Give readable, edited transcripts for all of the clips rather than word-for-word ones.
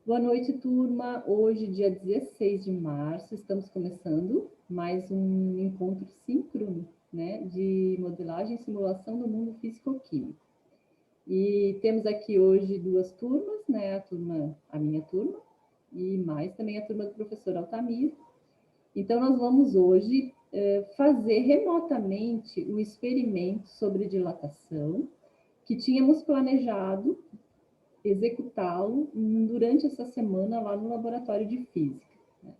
Boa noite, turma. Hoje, dia 16 de março, estamos começando mais um encontro síncrono, né, de modelagem e simulação do mundo físico-químico. E temos aqui hoje duas turmas, né, a minha turma, e mais também a turma do professor Altamir. Então, nós vamos hoje fazer remotamente o experimento sobre dilatação que tínhamos planejado executá-lo durante essa semana lá no laboratório de física. Né?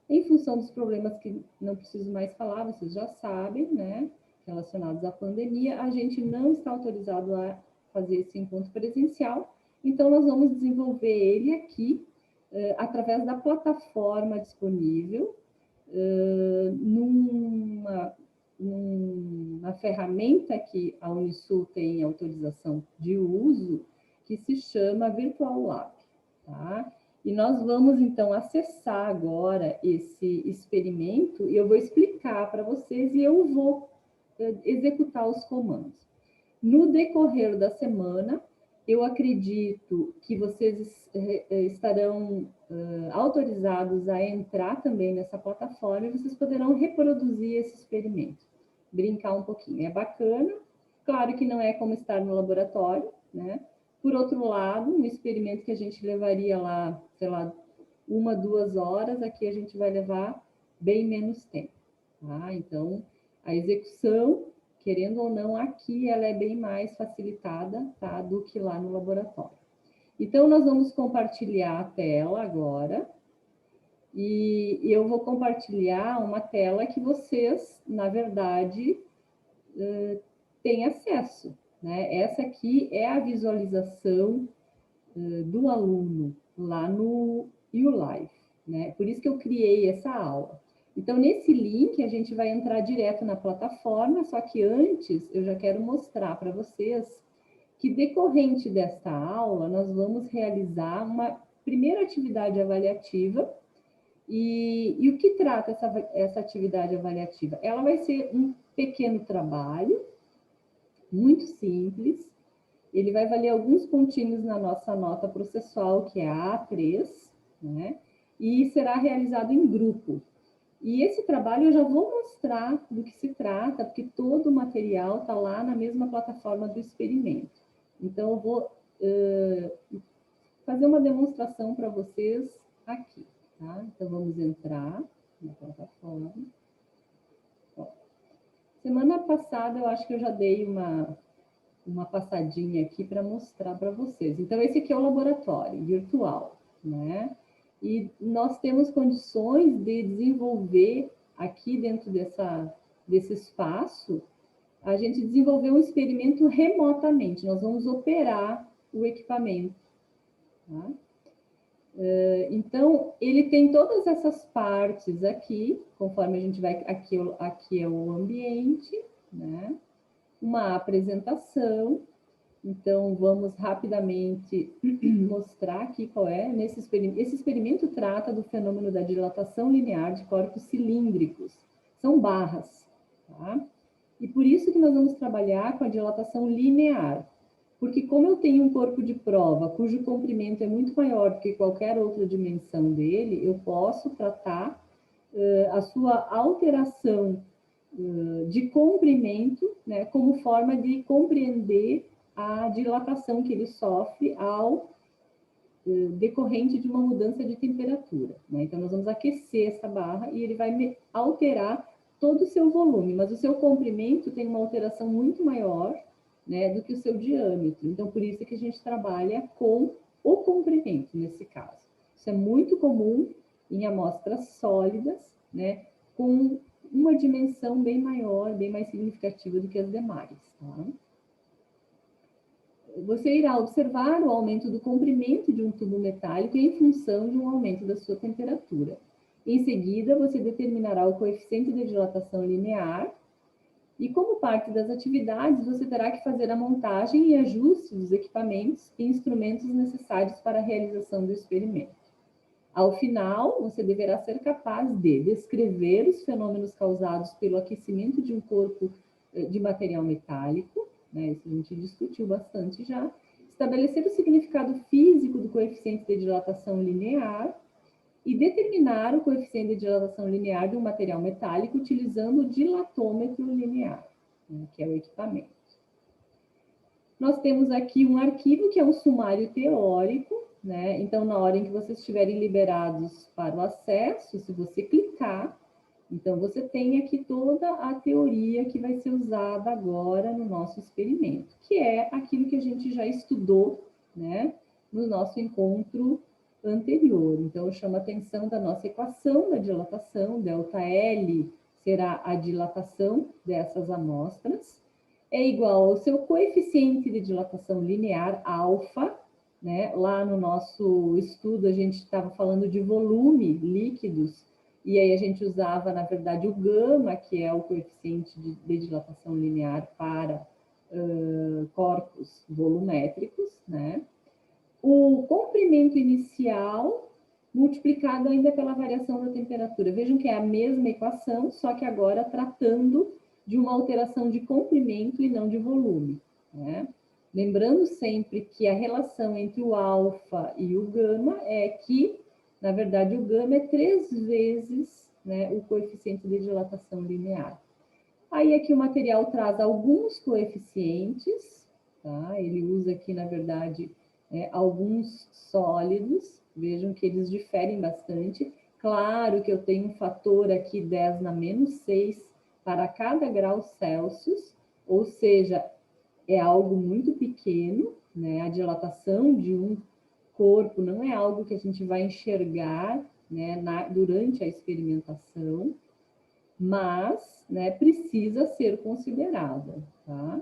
Em função dos problemas que não preciso mais falar, vocês já sabem, né, relacionados à pandemia, a gente não está autorizado a fazer esse encontro presencial, então nós vamos desenvolver ele aqui através da plataforma disponível numa ferramenta que a Unisul tem autorização de uso, que se chama Virtual Lab, tá? E nós vamos, então, acessar agora esse experimento e eu vou explicar para vocês e eu vou executar os comandos. No decorrer da semana, eu acredito que vocês estarão autorizados a entrar também nessa plataforma e vocês poderão reproduzir esse experimento, brincar um pouquinho. É bacana, claro que não é como estar no laboratório, né? Por outro lado, um experimento que a gente levaria lá, sei lá, 1, 2 horas, aqui a gente vai levar bem menos tempo, tá? Então, a execução, querendo ou não, aqui ela é bem mais facilitada, tá, do que lá no laboratório. Então, nós vamos compartilhar a tela agora, e eu vou compartilhar uma tela que vocês, na verdade, têm acesso, né? Essa aqui é a visualização do aluno lá no YouLive, né? Por isso que eu criei essa aula. Então, nesse link, a gente vai entrar direto na plataforma, só que antes eu já quero mostrar para vocês que, decorrente desta aula, nós vamos realizar uma primeira atividade avaliativa. E o que trata essa atividade avaliativa? Ela vai ser um pequeno trabalho, muito simples. Ele vai valer alguns pontinhos na nossa nota processual, que é a A3, né? E será realizado em grupo. E esse trabalho eu já vou mostrar do que se trata, porque todo o material está lá na mesma plataforma do experimento. Então, eu vou fazer uma demonstração para vocês aqui, tá? Então, vamos entrar na plataforma. Ó, semana passada, eu acho que eu já dei uma passadinha aqui para mostrar para vocês. Então, esse aqui é o laboratório virtual, né? E nós temos condições de desenvolver aqui dentro desse espaço, a gente desenvolveu um experimento remotamente. Nós vamos operar o equipamento, tá? Então, ele tem todas essas partes aqui, conforme a gente vai... Aqui é o ambiente, né? Uma apresentação. Então, vamos rapidamente mostrar aqui qual é. Esse experimento trata do fenômeno da dilatação linear de corpos cilíndricos. São barras, tá? E por isso que nós vamos trabalhar com a dilatação linear. Porque como eu tenho um corpo de prova cujo comprimento é muito maior do que qualquer outra dimensão dele, eu posso tratar a sua alteração de comprimento, né, como forma de compreender a dilatação que ele sofre ao decorrente de uma mudança de temperatura, né? Então, nós vamos aquecer essa barra e ele vai alterar todo o seu volume, mas o seu comprimento tem uma alteração muito maior, né, do que o seu diâmetro. Então, por isso que a gente trabalha com o comprimento nesse caso. Isso é muito comum em amostras sólidas, né, com uma dimensão bem maior, bem mais significativa do que as demais, tá? Você irá observar o aumento do comprimento de um tubo metálico em função de um aumento da sua temperatura. Em seguida, você determinará o coeficiente de dilatação linear e, como parte das atividades, você terá que fazer a montagem e ajuste dos equipamentos e instrumentos necessários para a realização do experimento. Ao final, você deverá ser capaz de descrever os fenômenos causados pelo aquecimento de um corpo de material metálico, né? Isso a gente discutiu bastante já, estabelecer o significado físico do coeficiente de dilatação linear e determinar o coeficiente de dilatação linear de um material metálico utilizando o dilatômetro linear, né, que é o equipamento. Nós temos aqui um arquivo que é um sumário teórico, né? Então, na hora em que vocês estiverem liberados para o acesso, se você clicar, então você tem aqui toda a teoria que vai ser usada agora no nosso experimento, que é aquilo que a gente já estudou, né, no nosso encontro anterior. Então, eu chamo a atenção da nossa equação da dilatação, ΔL será a dilatação dessas amostras, é igual ao seu coeficiente de dilatação linear, alfa, né? Lá no nosso estudo, a gente estava falando de volume líquidos, e aí a gente usava, na verdade, o gama, que é o coeficiente de dilatação linear para corpos volumétricos, né? O comprimento inicial multiplicado ainda pela variação da temperatura. Vejam que é a mesma equação, só que agora tratando de uma alteração de comprimento e não de volume, né? Lembrando sempre que a relação entre o alfa e o gama é que, na verdade, o gama é 3 vezes, né, o coeficiente de dilatação linear. Aí aqui o material traz alguns coeficientes, tá? Ele usa aqui, na verdade, alguns sólidos, vejam que eles diferem bastante. Claro que eu tenho um fator aqui 10 na menos 6 para cada grau Celsius, ou seja, é algo muito pequeno, né? A dilatação de um corpo não é algo que a gente vai enxergar, né, durante a experimentação, mas, né, precisa ser considerada, tá?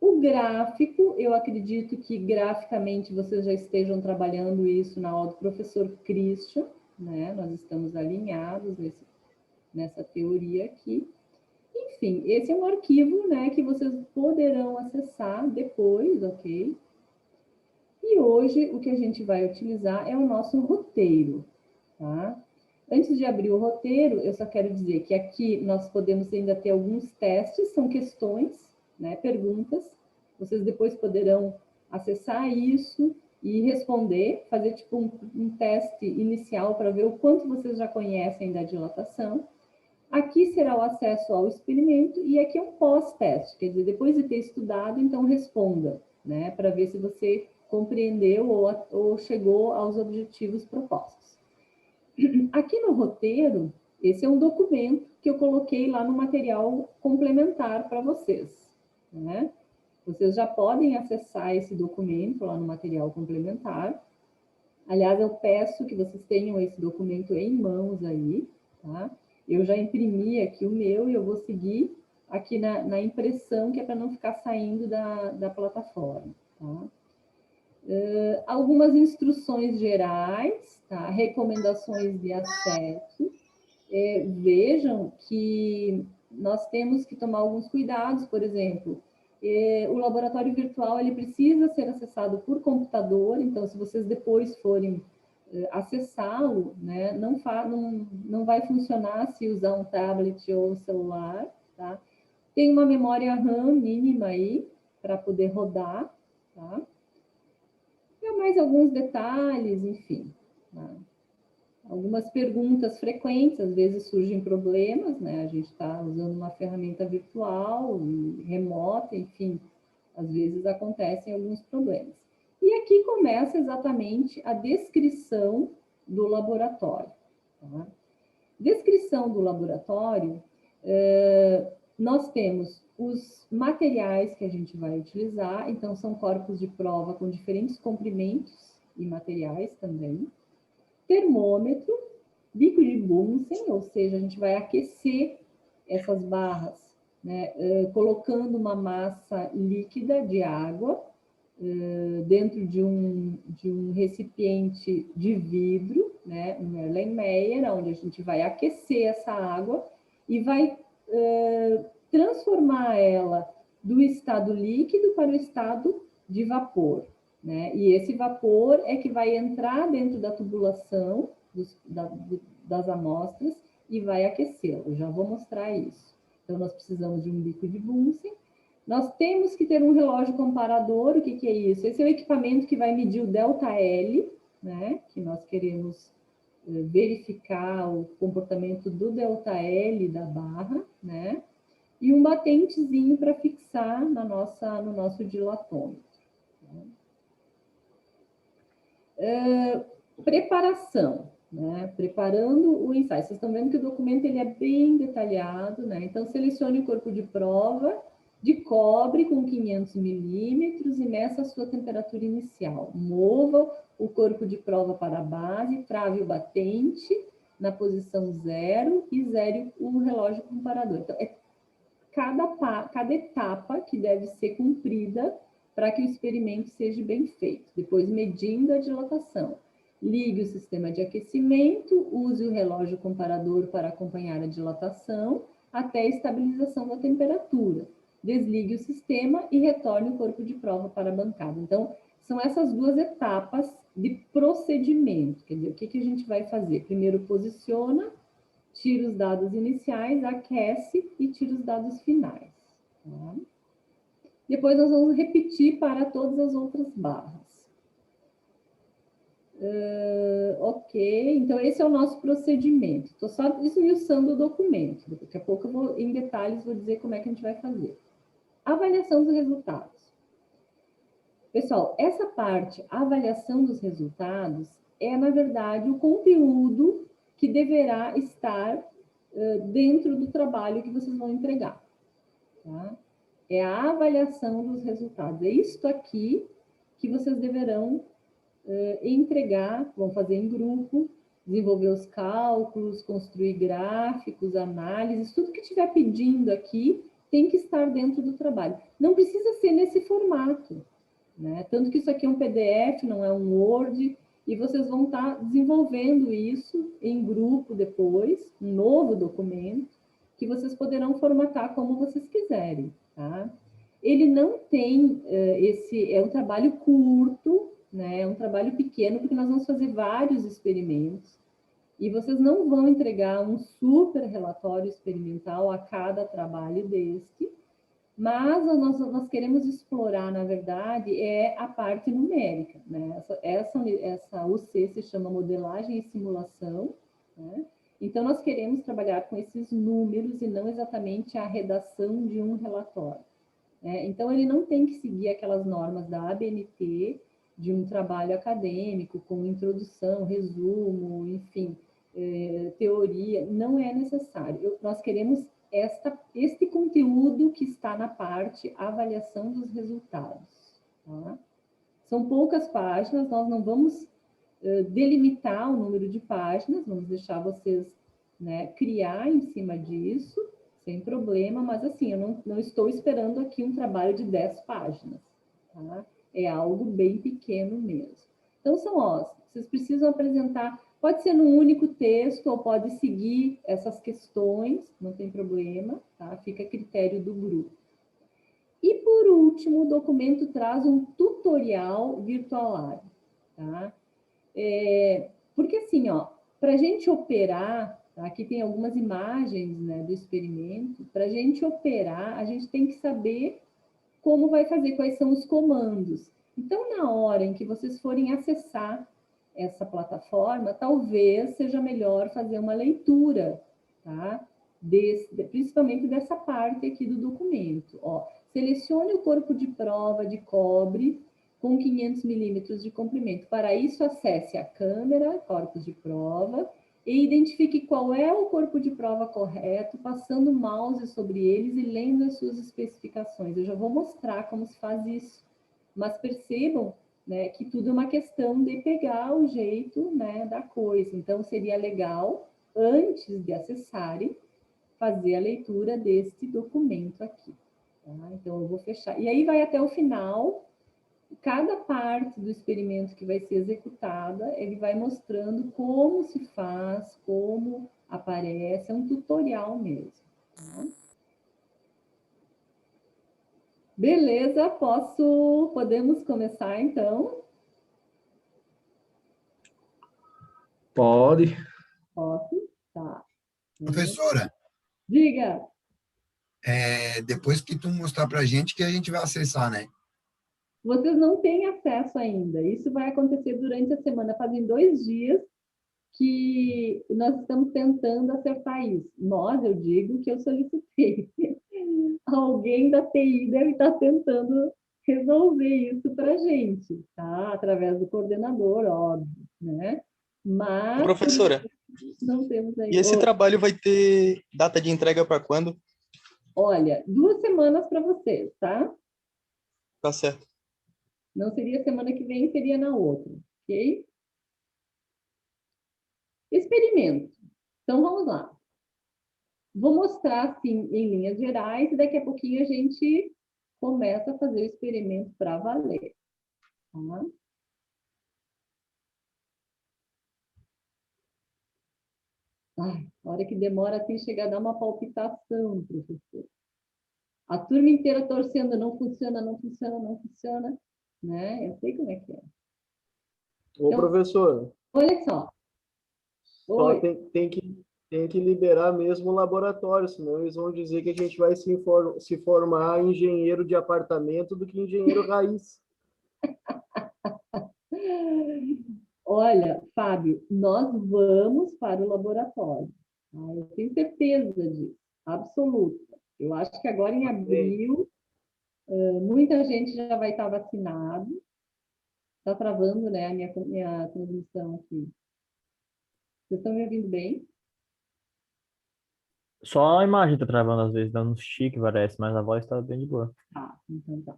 O gráfico, eu acredito que graficamente vocês já estejam trabalhando isso na aula do professor Christian, né? Nós estamos alinhados nessa teoria aqui. Enfim, esse é um arquivo, né, que vocês poderão acessar depois, ok? E hoje o que a gente vai utilizar é o nosso roteiro, tá? Antes de abrir o roteiro, eu só quero dizer que aqui nós podemos ainda ter alguns testes, são questões, né, perguntas. Vocês depois poderão acessar isso e responder, fazer tipo um teste inicial para ver o quanto vocês já conhecem da dilatação. Aqui será o acesso ao experimento e aqui é um pós-teste, quer dizer, depois de ter estudado, então responda, né, para ver se você compreendeu ou chegou aos objetivos propostos. Aqui no roteiro, esse é um documento que eu coloquei lá no material complementar para vocês, né? Vocês já podem acessar esse documento lá no material complementar. Aliás, eu peço que vocês tenham esse documento em mãos aí, tá? Eu já imprimi aqui o meu e eu vou seguir aqui na impressão, que é para não ficar saindo da plataforma, tá? Algumas instruções gerais, tá? Recomendações de acesso. Vejam que nós temos que tomar alguns cuidados, por exemplo, o laboratório virtual ele precisa ser acessado por computador, então se vocês depois forem acessá-lo, né, não vai funcionar se usar um tablet ou um celular, tá? Tem uma memória RAM mínima aí para poder rodar, tá? E mais alguns detalhes, enfim, tá? Algumas perguntas frequentes, às vezes surgem problemas, né? A gente está usando uma ferramenta virtual, remota, enfim, às vezes acontecem alguns problemas. E aqui começa exatamente a descrição do laboratório, tá? Descrição do laboratório, nós temos os materiais que a gente vai utilizar, então são corpos de prova com diferentes comprimentos e materiais também. Termômetro, bico de Bunsen, ou seja, a gente vai aquecer essas barras, né, colocando uma massa líquida de água dentro de um recipiente de vidro, né, um Erlenmeyer, onde a gente vai aquecer essa água e vai transformar ela do estado líquido para o estado de vapor, né? E esse vapor é que vai entrar dentro da tubulação das amostras e vai aquecê-lo. Já vou mostrar isso. Então, nós precisamos de um bico de Bunsen. Nós temos que ter um relógio comparador. O que é isso? Esse é o equipamento que vai medir o ΔL, né? Que nós queremos verificar o comportamento do ΔL da barra, né? E um batentezinho para fixar no nosso dilatômetro. Preparação, né? Preparando o ensaio. Vocês estão vendo que o documento ele é bem detalhado, né? Então, selecione o corpo de prova de cobre com 500 milímetros e meça a sua temperatura inicial. Mova o corpo de prova para a base, trave o batente na posição 0 e zere o relógio comparador. Então, é cada etapa que deve ser cumprida para que o experimento seja bem feito. Depois, medindo a dilatação. Ligue o sistema de aquecimento, use o relógio comparador para acompanhar a dilatação até a estabilização da temperatura. Desligue o sistema e retorne o corpo de prova para a bancada. Então, são essas duas etapas de procedimento. Quer dizer, o que a gente vai fazer? Primeiro, posiciona, tira os dados iniciais, aquece e tira os dados finais. Tá? Depois nós vamos repetir para todas as outras barras. Ok, então esse é o nosso procedimento. Estou só esmiuçando o documento. Daqui a pouco eu vou, em detalhes, vou dizer como é que a gente vai fazer. Avaliação dos resultados. Pessoal, essa parte, a avaliação dos resultados, é, na verdade, o conteúdo que deverá estar dentro do trabalho que vocês vão entregar. Tá? É a avaliação dos resultados. É isto aqui que vocês deverão entregar, vão fazer em grupo, desenvolver os cálculos, construir gráficos, análises, tudo que estiver pedindo aqui tem que estar dentro do trabalho. Não precisa ser nesse formato, né? Tanto que isso aqui é um PDF, não é um Word, e vocês vão estar desenvolvendo isso em grupo depois, um novo documento, que vocês poderão formatar como vocês quiserem, tá? Ele não tem é um trabalho curto, né? É um trabalho pequeno, porque nós vamos fazer vários experimentos, e vocês não vão entregar um super relatório experimental a cada trabalho deste, mas nós queremos explorar, na verdade, é a parte numérica, né? Essa UC se chama modelagem e simulação, né? Então, nós queremos trabalhar com esses números e não exatamente a redação de um relatório. Então, ele não tem que seguir aquelas normas da ABNT, de um trabalho acadêmico, com introdução, resumo, enfim, teoria, não é necessário. Nós queremos este conteúdo que está na parte avaliação dos resultados. Tá? São poucas páginas, nós não vamos delimitar o número de páginas, vamos deixar vocês, né, criar em cima disso, sem problema, mas assim, eu não estou esperando aqui um trabalho de 10 páginas, tá? É algo bem pequeno mesmo. Então, vocês precisam apresentar, pode ser num único texto, ou pode seguir essas questões, não tem problema, tá? Fica a critério do grupo. E, por último, o documento traz um tutorial Virtual Lab, tá? Porque assim, ó, para a gente operar, tá? Aqui tem algumas imagens, né, do experimento, para a gente operar, a gente tem que saber como vai fazer, quais são os comandos. Então, na hora em que vocês forem acessar essa plataforma, talvez seja melhor fazer uma leitura, tá? Principalmente dessa parte aqui do documento. Ó, selecione o corpo de prova de cobre com 500 milímetros de comprimento. Para isso, acesse a câmera, corpos de prova, e identifique qual é o corpo de prova correto, passando o mouse sobre eles e lendo as suas especificações. Eu já vou mostrar como se faz isso, mas percebam, né, que tudo é uma questão de pegar o jeito, né, da coisa. Então, seria legal, antes de acessarem, fazer a leitura deste documento aqui. Tá? Então, eu vou fechar. E aí vai até o final. Cada parte do experimento que vai ser executada, ele vai mostrando como se faz, como aparece, é um tutorial mesmo. Tá? Beleza, podemos começar então? Pode. Posso? Tá. Professora, Diga. depois que tu mostrar para a gente, que a gente vai acessar, né? Vocês não têm acesso ainda. Isso vai acontecer durante a semana. Fazem 2 dias que nós estamos tentando acertar isso. Nós, eu digo que eu solicitei. Alguém da TI deve estar tentando resolver isso para a gente, tá? Através do coordenador, óbvio, né? Ô, Mas, por professora, enquanto, não temos e ainda. esse trabalho vai ter data de entrega para quando? Olha, 2 semanas para vocês, tá? Tá certo. Não seria semana que vem, seria na outra, ok? Experimento. Então, vamos lá. Vou mostrar, assim, em linhas gerais, e daqui a pouquinho a gente começa a fazer o experimento para valer. Tá? Ai, a hora que demora assim chegar a dar uma palpitação, professor. A turma inteira torcendo, não funciona, não funciona, não funciona, né? Eu sei como é que é. Ô, Então, professor, olha só. só Oi. tem que liberar mesmo o laboratório, senão eles vão dizer que a gente vai se formar engenheiro de apartamento do que engenheiro raiz. Olha, Fábio, nós vamos para o laboratório. Tá? Eu tenho certeza disso, absoluta. Eu acho que agora em abril, muita gente já vai estar vacinado. Está travando, né, a minha transmissão aqui. Vocês estão me ouvindo bem? Só a imagem tá travando às vezes, dando um chique, parece, mas a voz tá bem de boa. Tá, então tá.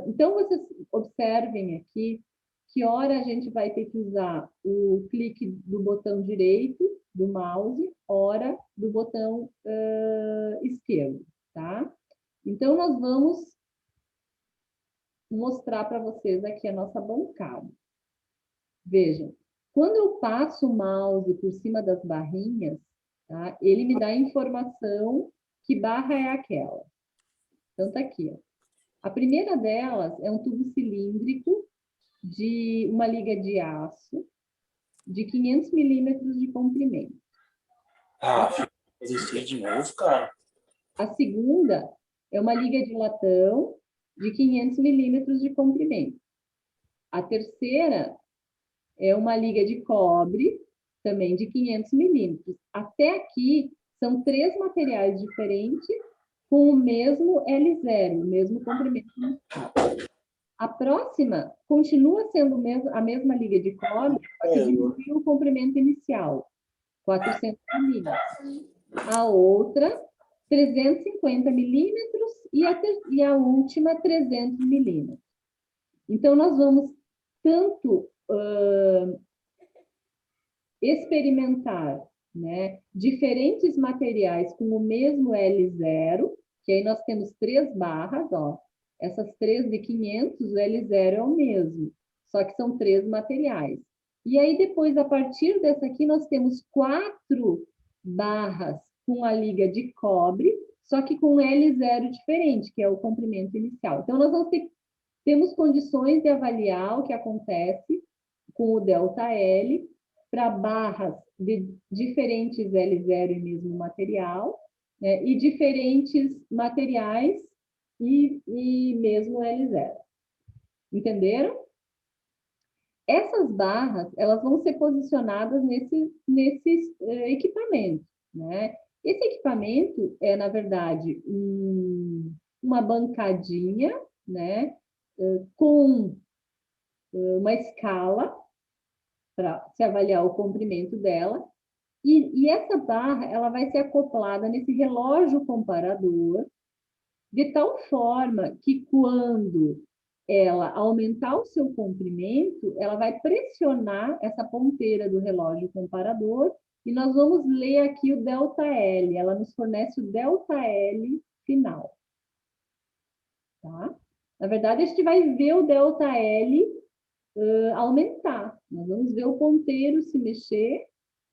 Então, vocês observem aqui que hora a gente vai ter que usar o clique do botão direito do mouse, hora do botão esquerdo, tá? Então, nós vamos mostrar para vocês aqui a nossa bancada. Vejam, quando eu passo o mouse por cima das barrinhas, tá? Ele me dá a informação que barra é aquela. Então, tá aqui, ó. A primeira delas é um tubo cilíndrico de uma liga de aço de 500 milímetros de comprimento. Existir de novo, cara. A segunda é uma liga de latão de 500 milímetros de comprimento. A terceira é uma liga de cobre, também de 500 milímetros. Até aqui, são 3 materiais diferentes com o mesmo L0, o mesmo comprimento inicial. A próxima continua sendo a mesma liga de cobre, só que diminuiu o comprimento inicial, 400 milímetros. A outra, 350 milímetros e a última, 300 milímetros. Então, nós vamos tanto experimentar, né, diferentes materiais com o mesmo L0, que aí nós temos 3 barras, ó. Essas 3 de 500, o L0 é o mesmo, só que são 3 materiais. E aí, depois, a partir dessa aqui, nós temos 4 barras com a liga de cobre, só que com L0 diferente, que é o comprimento inicial. Então, nós temos condições de avaliar o que acontece com o ΔL para barras de diferentes L0 e mesmo material, né, e diferentes materiais e mesmo L0. Entenderam? Essas barras, elas vão ser posicionadas nesses equipamentos, né? Esse equipamento é, na verdade, uma bancadinha, né? Com uma escala para se avaliar o comprimento dela. E essa barra, ela vai ser acoplada nesse relógio comparador, de tal forma que quando ela aumentar o seu comprimento, ela vai pressionar essa ponteira do relógio comparador e nós vamos ler aqui o ΔL. Ela nos fornece o ΔL final. Tá? Na verdade, a gente vai ver o ΔL aumentar. Nós vamos ver o ponteiro se mexer,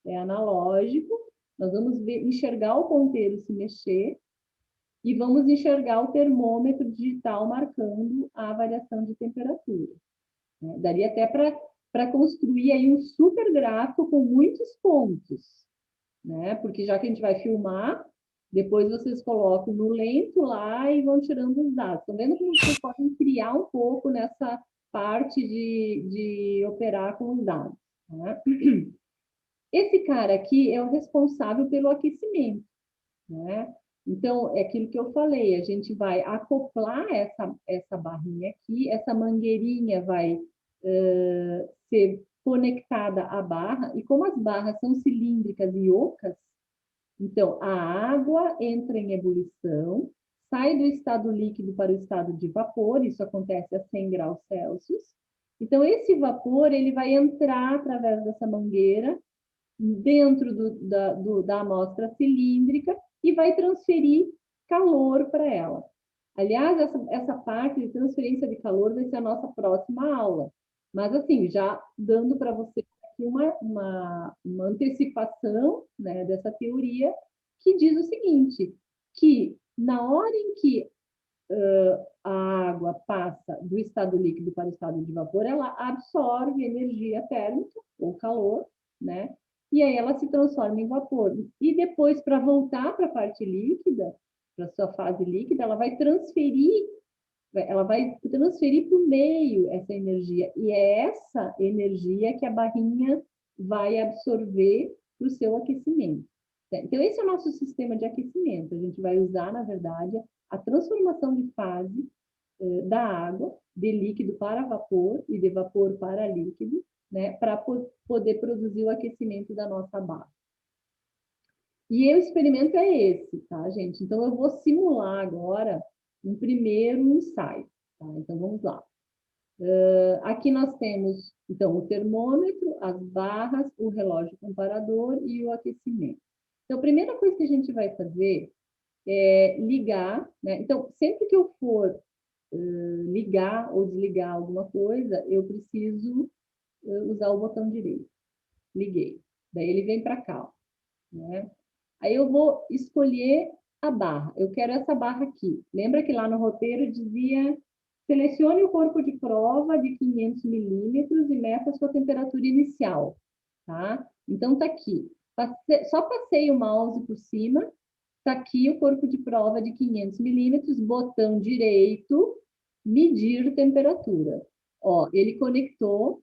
é analógico. Nós vamos enxergar o ponteiro se mexer e vamos enxergar o termômetro digital marcando a variação de temperatura. Né? Daria até para construir aí um super gráfico com muitos pontos, né? Porque já que a gente vai filmar, Depois vocês colocam no lento lá e vão tirando os dados. Estão vendo como vocês podem criar um pouco nessa parte de operar com os dados, né? Esse cara aqui é o responsável pelo aquecimento, né? Então, é aquilo que eu falei, a gente vai acoplar essa barrinha aqui, essa mangueirinha vai ser conectada à barra, e como as barras são cilíndricas e ocas, então, a água entra em ebulição, sai do estado líquido para o estado de vapor, isso acontece a 100 graus Celsius. Então, esse vapor ele vai entrar através dessa mangueira dentro da amostra cilíndrica e vai transferir calor para ela. Aliás, essa parte de transferência de calor vai ser a nossa próxima aula. Mas, assim, já dando para vocês aqui uma antecipação, né, dessa teoria, que diz o seguinte, que na hora em que a água passa do estado líquido para o estado de vapor, ela absorve energia térmica, ou calor, né? E aí ela se transforma em vapor. E depois, para voltar para a parte líquida, para a sua fase líquida, ela vai transferir para o meio essa energia. E é essa energia que a barrinha vai absorver para o seu aquecimento. Então, esse é o nosso sistema de aquecimento. A gente vai usar, na verdade, a transformação de fase da água, de líquido para vapor e de vapor para líquido, né, para poder produzir o aquecimento da nossa barra. E o experimento é esse, tá, gente? Então, eu vou simular agora um primeiro ensaio, tá? Então, vamos lá. Aqui nós temos, então, o termômetro, as barras, o relógio comparador e o aquecimento. Então, a primeira coisa que a gente vai fazer é ligar, né? Então, sempre que eu for ligar ou desligar alguma coisa, eu preciso usar o botão direito. Liguei. Daí ele vem para cá, né? Aí eu vou escolher a barra. Eu quero essa barra aqui. Lembra que lá no roteiro dizia: selecione o corpo de prova de 500 milímetros e meta a sua temperatura inicial, tá? Então tá aqui. Só passei o mouse por cima. Tá aqui o corpo de prova de 500 milímetros, botão direito, medir temperatura. Ó, ele conectou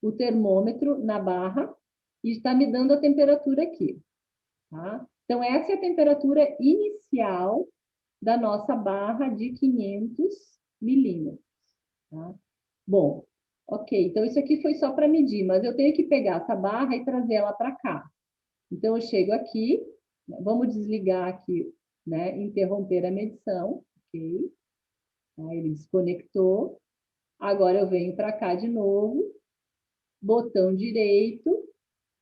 o termômetro na barra e está me dando a temperatura aqui, tá? Então, essa é a temperatura inicial da nossa barra de 500 milímetros, tá? Bom, ok, então isso aqui foi só para medir, mas eu tenho que pegar essa barra e trazer ela para cá. Então, eu chego aqui, vamos desligar aqui, né? Interromper a medição, ok? Aí ele desconectou. Agora eu venho para cá de novo, botão direito,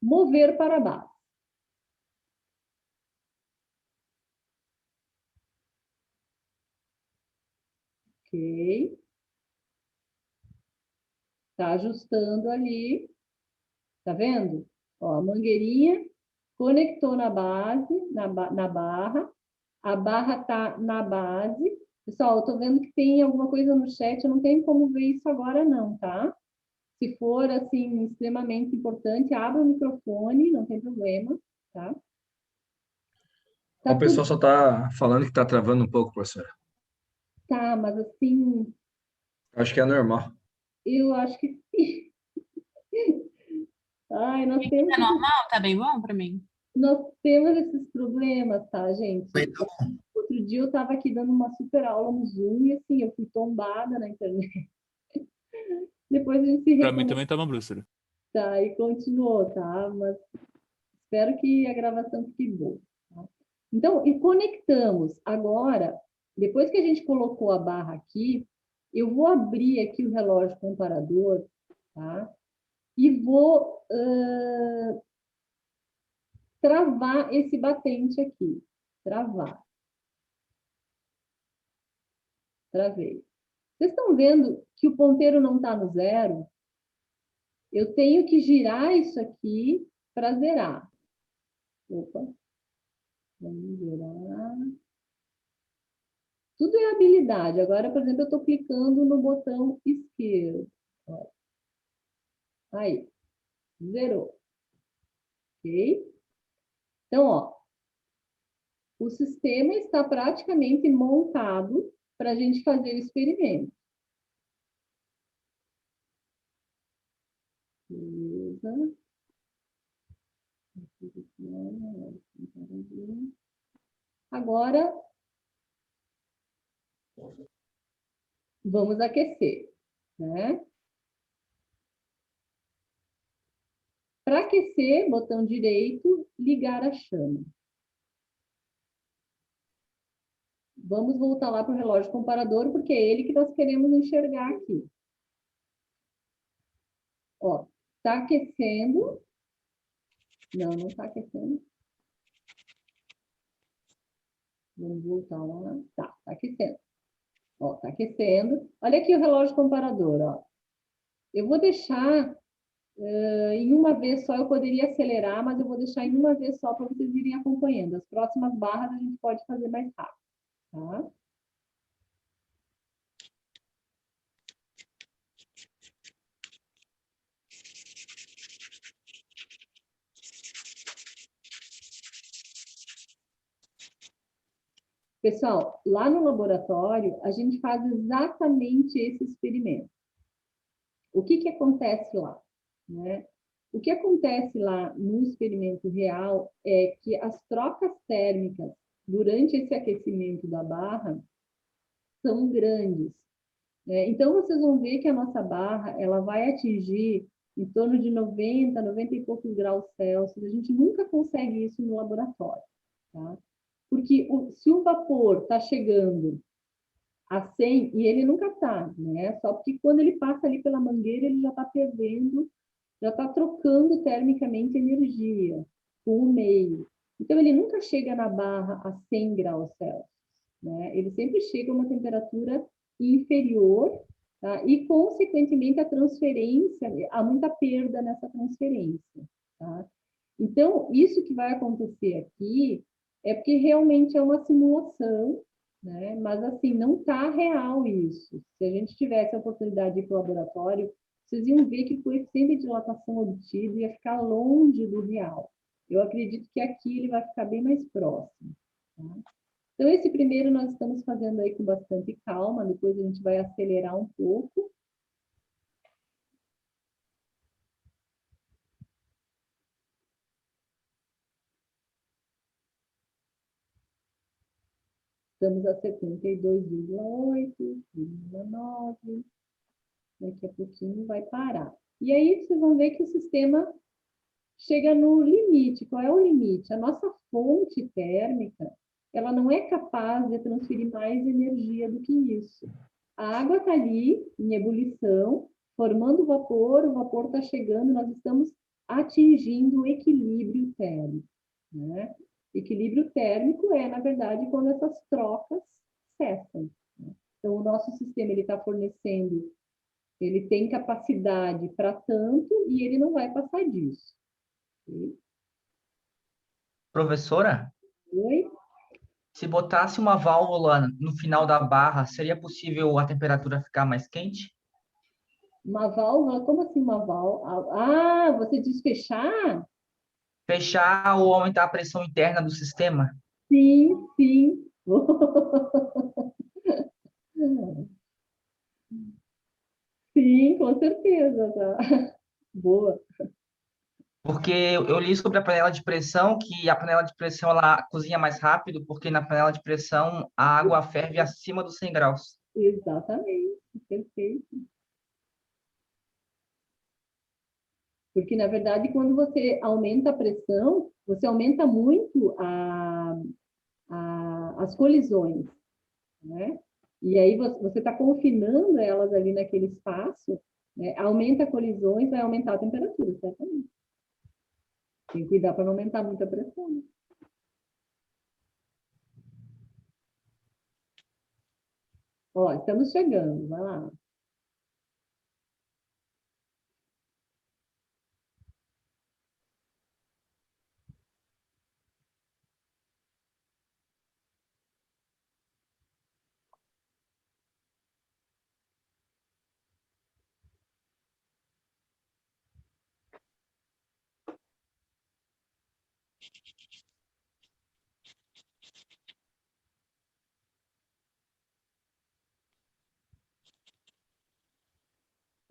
mover para baixo. Ok. Tá ajustando ali. Tá vendo? Ó, a mangueirinha conectou na base, na barra. A barra tá na base. Pessoal, eu tô vendo que tem alguma coisa no chat, eu não tenho como ver isso agora não, tá? Se for, assim, extremamente importante, abra o microfone, não tem problema, tá? Tá O pessoal tudo... só está falando que está travando um pouco, professora. Tá, mas assim, Acho que é normal. eu acho que sim. Ai, nós temos, Tá normal? Tá bem bom para mim? nós temos esses problemas, tá, gente? Então, Outro dia eu estava aqui dando uma super aula no Zoom e assim, eu fui tombada na internet. Depois a gente se Pra mim também tá uma professora. tá, e continuou, tá? Mas espero que a gravação fique boa. Tá? Então, e conectamos. Agora, depois que a gente colocou a barra aqui, eu vou abrir aqui o relógio comparador, tá? E vou travar esse batente aqui. Travar. Travei. Vocês estão vendo que o ponteiro não está no zero? Eu tenho que girar isso aqui para zerar. Opa. Vamos zerar. Tudo é habilidade. Agora, por exemplo, eu estou clicando no botão esquerdo. Aí. Zerou. Ok? Então, ó. o sistema está praticamente montado para a gente fazer o experimento. Beleza. Agora, vamos aquecer, né? Para aquecer, botão direito, ligar a chama. Vamos voltar lá para o relógio comparador, porque é ele que nós queremos enxergar aqui. Ó, está aquecendo. Não, não está aquecendo. Vamos voltar lá. Tá aquecendo. Ó, tá aquecendo. Olha aqui o relógio comparador, ó. Eu vou deixar em uma vez só, eu poderia acelerar, mas eu vou deixar em uma vez só para vocês irem acompanhando. As próximas barras a gente pode fazer mais rápido, tá? Pessoal, lá no laboratório, a gente faz exatamente esse experimento. O que acontece lá, né? O que acontece lá no experimento real é que as trocas térmicas durante esse aquecimento da barra são grandes, né? Então, vocês vão ver que a nossa barra ela vai atingir em torno de 90, 90 e poucos graus Celsius. A gente nunca consegue isso no laboratório, tá? Porque se o vapor está chegando a 100, e ele nunca está, né? Só porque quando ele passa ali pela mangueira, ele já está perdendo, já está trocando termicamente energia com o meio. Então, ele nunca chega na barra a 100 graus Celsius, né? Ele sempre chega a uma temperatura inferior, tá? E, consequentemente, a transferência, há muita perda nessa transferência, tá? Então, isso que vai acontecer aqui é porque realmente é uma simulação, né? Mas, assim, não está real isso. Se a gente tivesse a oportunidade de ir para o laboratório, vocês iam ver que o coeficiente de dilatação obtido ia ficar longe do real. Eu acredito que aqui ele vai ficar bem mais próximo, tá? Então, esse primeiro nós estamos fazendo aí com bastante calma, depois a gente vai acelerar um pouco. Estamos a 72,8, 9. Daqui a pouquinho vai parar. E aí vocês vão ver que o sistema chega no limite. Qual é o limite? A nossa fonte térmica, ela não é capaz de transferir mais energia do que isso. A água está ali, em ebulição, formando vapor, o vapor está chegando, nós estamos atingindo o equilíbrio térmico, né? Equilíbrio térmico é, na verdade, quando essas trocas cessam, né? Então, o nosso sistema está fornecendo, ele tem capacidade para tanto e ele não vai passar disso. Ok? Professora, Oi? se botasse uma válvula no final da barra, seria possível a temperatura ficar mais quente? Uma válvula? Como assim uma válvula? Ah, você diz fechar? Fechar ou aumentar a pressão interna do sistema? Sim, sim. Sim, com certeza, tá? Boa. Porque eu li sobre a panela de pressão, que a panela de pressão ela cozinha mais rápido, porque na panela de pressão a água ferve acima dos 100 graus. Exatamente, perfeito. Porque, na verdade, quando você aumenta a pressão, você aumenta muito as colisões, né? E aí você está confinando elas ali naquele espaço, né? Aumenta colisões, vai aumentar a temperatura, certamente. Tem que cuidar para não aumentar muito a pressão, né? Ó, estamos chegando, vai lá.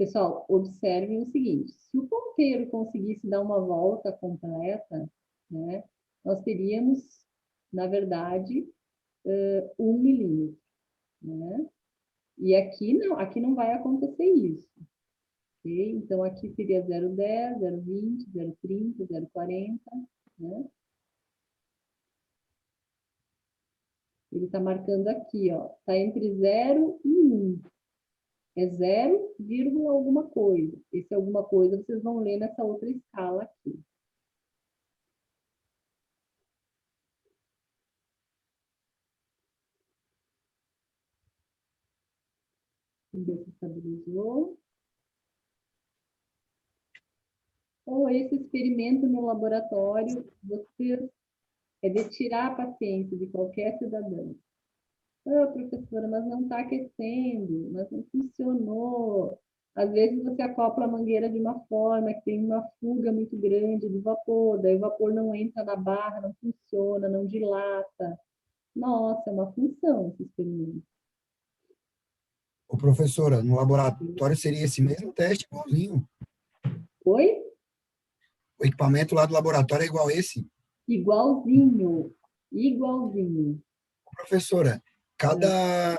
Pessoal, observem o seguinte, se o ponteiro conseguisse dar uma volta completa, né, nós teríamos, na verdade, 1 milímetro, né? E aqui não vai acontecer isso. Okay? Então, aqui seria 0,10, 0,20, 0,30, 0,40, né? Ele está marcando aqui, ó, está entre 0 e 1. É 0, alguma coisa. Esse alguma coisa vocês vão ler nessa outra escala aqui. Ver se estabilizou. Ou esse experimento no laboratório, vocês é de tirar a paciência de qualquer cidadão. Ah, professora, mas não está aquecendo, mas não funcionou. Às vezes você acopla a mangueira de uma forma que tem uma fuga muito grande do vapor, daí o vapor não entra na barra, não funciona, não dilata. Nossa, é uma função esse experimento. Ô, professora, no laboratório seria esse mesmo teste igualzinho? Oi? O equipamento lá do laboratório é igual esse? Igualzinho. Igualzinho. Professora, cada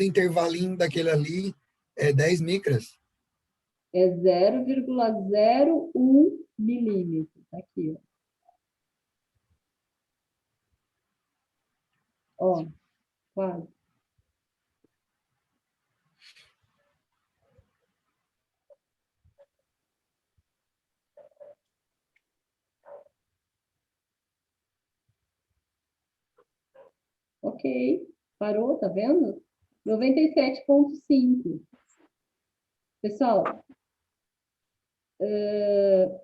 intervalinho daquele ali é 10 micras. É 0,01 milímetro. Tá aqui, ó. Ó, quase. Ok, parou, tá vendo? 97,5. Pessoal,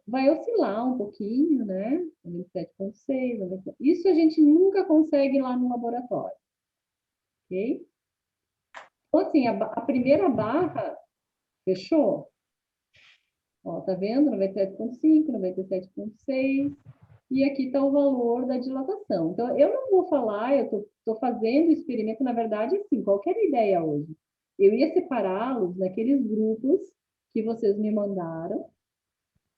vai oscilar um pouquinho, né? 97,6. Isso a gente nunca consegue lá no laboratório, ok? Então, assim, a primeira barra fechou. Ó, tá vendo? 97,5, 97,6. E aqui está o valor da dilatação. Então, eu não vou falar, eu estou fazendo o experimento, na verdade, assim, qualquer ideia hoje. Eu ia separá-los naqueles grupos que vocês me mandaram,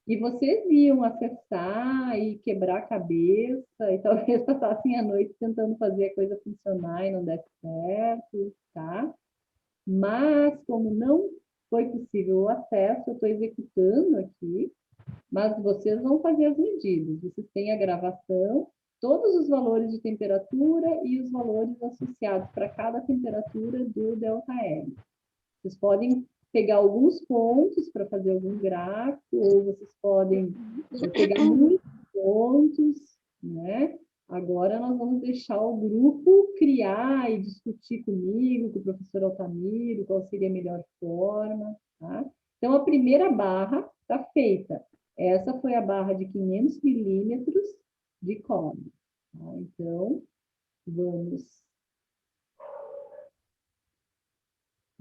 e vocês iam acessar e quebrar a cabeça, e talvez passassem a noite tentando fazer a coisa funcionar e não desse certo, tá? Mas, como não foi possível o acesso, eu estou executando aqui, mas vocês vão fazer as medidas. Vocês têm a gravação, todos os valores de temperatura e os valores associados para cada temperatura do ΔL. Vocês podem pegar alguns pontos para fazer algum gráfico, ou vocês podem pegar muitos pontos, né? Agora nós vamos deixar o grupo criar e discutir comigo, com o professor Altamiro, qual seria a melhor forma, tá? Então, a primeira barra está feita. Essa foi a barra de 500 milímetros de cobre. Tá? Então, vamos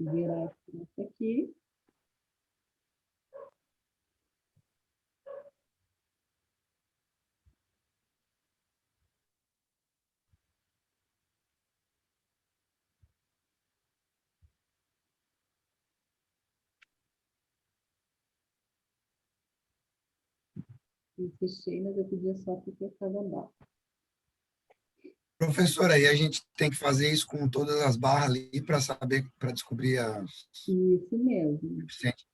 virar isso aqui. E fechei, mas eu podia só porque cada barra. Professora, e a gente tem que fazer isso com todas as barras ali para saber, para descobrir as Isso mesmo. coeficientes.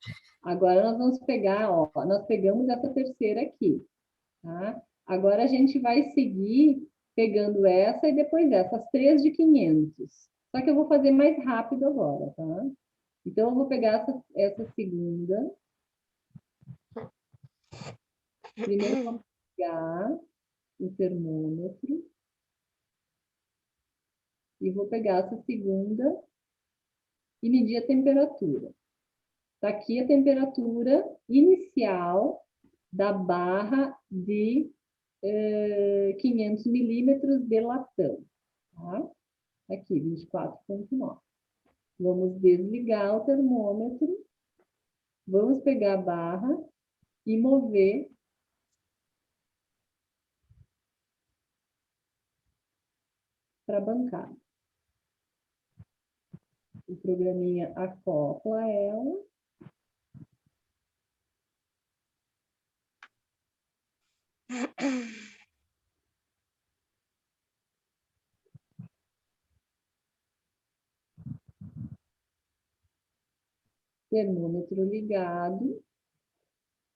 Agora nós vamos pegar, ó, nós pegamos essa terceira aqui, tá? Agora a gente vai seguir pegando essa e depois essas três de 500. Só que eu vou fazer mais rápido agora, tá? Então eu vou pegar essa segunda. Primeiro vamos pegar o termômetro. E vou pegar essa segunda e medir a temperatura. Está aqui a temperatura inicial da barra de 500 milímetros de latão. Tá? Aqui, 24,9. Vamos desligar o termômetro. Vamos pegar a barra e mover para a bancada. O programinha acopla ela Termômetro ligado.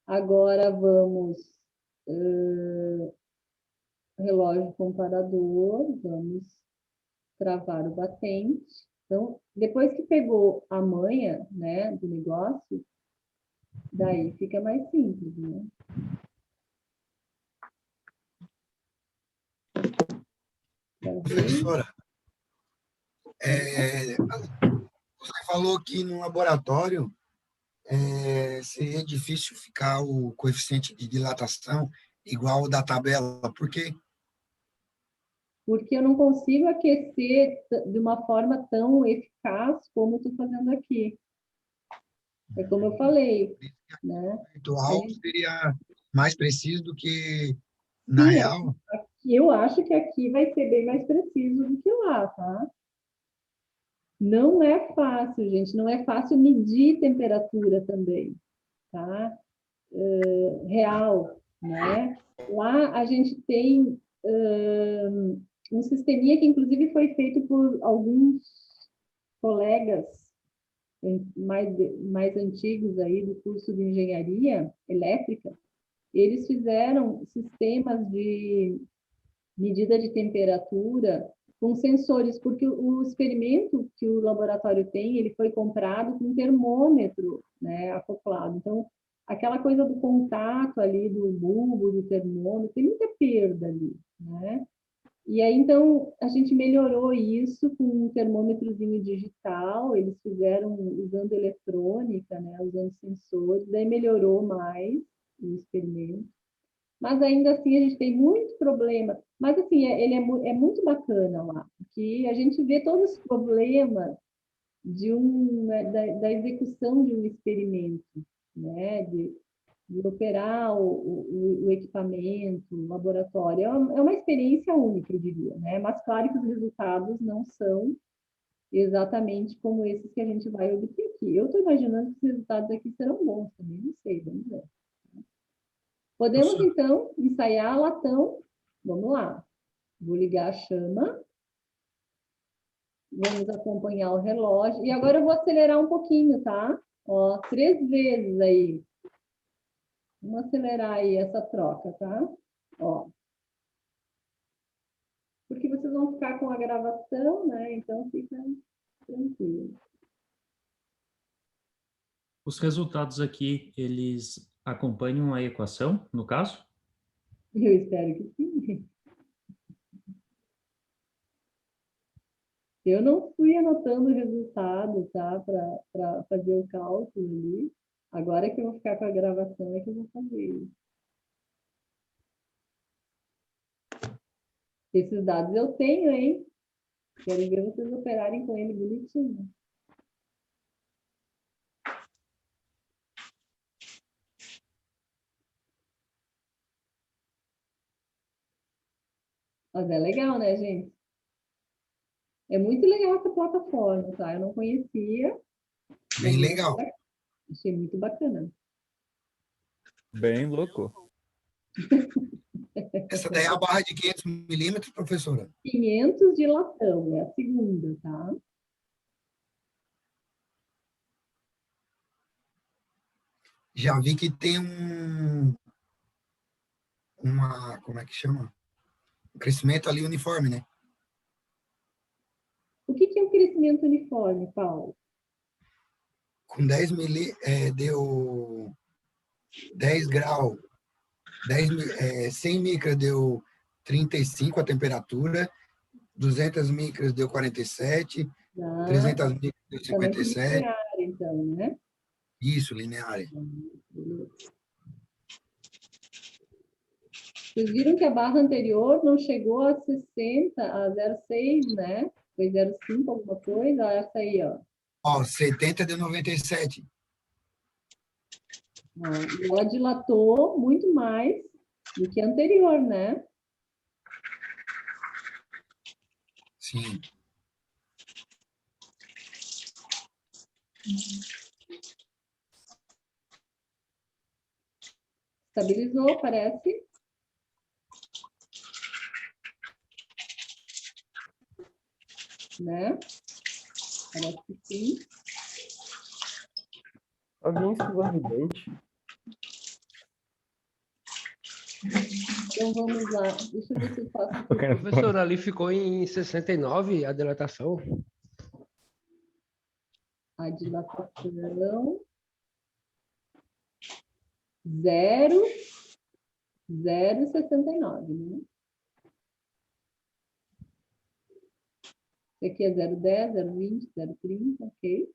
Agora vamos relógio comparador, vamos travar o batente. Então, depois que pegou a manha, né, do negócio, daí fica mais simples, né? Tá vendo? Professora, você falou que no laboratório seria difícil ficar o coeficiente de dilatação igual ao da tabela, porque Porque eu não consigo aquecer de uma forma tão eficaz como estou fazendo aqui. É como eu falei, né? o virtual seria mais preciso do que na Sim, real. eu acho que aqui vai ser bem mais preciso do que lá, tá? Não é fácil, gente, não é fácil medir temperatura também, tá? Real, né? Lá a gente tem um sisteminha que inclusive foi feito por alguns colegas mais antigos aí do curso de engenharia elétrica. Eles fizeram sistemas de medida de temperatura com sensores, porque o experimento que o laboratório tem, ele foi comprado com um termômetro, né, acoplado. Então, aquela coisa do contato ali do bulbo, do termômetro, tem muita perda ali, né? E aí, então, a gente melhorou isso com um termômetrozinho digital, eles fizeram usando eletrônica, né, usando sensores, daí melhorou mais o experimento. Mas ainda assim a gente tem muito problema. Mas assim, ele é muito bacana lá, porque a gente vê todos os problemas da execução de um experimento, né? De operar o equipamento, o laboratório. É uma experiência única, eu diria, né? Mas claro que os resultados não são exatamente como esses que a gente vai obter aqui. Eu estou imaginando que os resultados aqui serão bons também, não sei, vamos ver. Podemos, então, ensaiar latão. Vamos lá. Vou ligar a chama. Vamos acompanhar o relógio. E agora eu vou acelerar um pouquinho, tá? Ó, 3 vezes aí. Vamos acelerar aí essa troca, tá? Ó. Porque vocês vão ficar com a gravação, né? Então fica tranquilo. Os resultados aqui, eles acompanham a equação, no caso? Eu espero que sim. Eu não fui anotando o resultado, tá? Para fazer o cálculo ali. Agora que eu vou ficar com a gravação é que eu vou fazer isso. Esses dados eu tenho, hein? Quero ver vocês operarem com ele bonitinho. Mas é legal, né, gente? É muito legal essa plataforma, tá? Eu não conhecia. Bem legal. Achei muito bacana. Bem louco. Essa daí é a barra de 500 milímetros, professora? 500 de latão, é a segunda, tá? Já vi que tem como é que chama? Um crescimento ali uniforme, né? O que é um crescimento uniforme, Paulo? Com 10 deu 10 graus, 100 micras deu 35 a temperatura, 200 micras deu 47, 300 micras deu Também 57. linear, então, né? Isso, linear. Vocês viram que a barra anterior não chegou a 60, a 0,6, né? Foi 0,5 alguma coisa, essa aí, ó. Ó, 70 deu 97. E ela dilatou muito mais do que a anterior, né? Sim. Estabilizou, parece. Né? Parece que sim. Alguém escovando o dente? Então, vamos lá. Deixa eu ver se eu faço... Professor, ali ficou em 69 a dilatação. A dilatação 0,69, né? Esse aqui é 0,10, 0,20, 0,30, ok?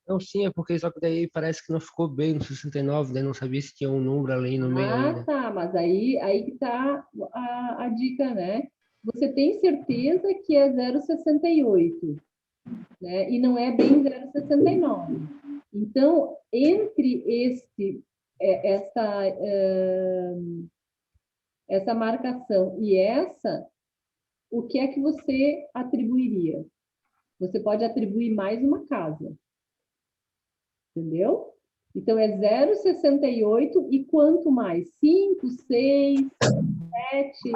Não, sim, é porque só que daí parece que não ficou bem no 69, daí não sabia se tinha um número além no meio ainda. Tá, mas aí que tá a dica, né? Você tem certeza que é 0,68, né? E não é bem 0,69. Então, entre essa marcação e essa, o que é que você atribuiria? Você pode atribuir mais uma casa. Entendeu? Então, é 0,68 e quanto mais? 5, 6, 7,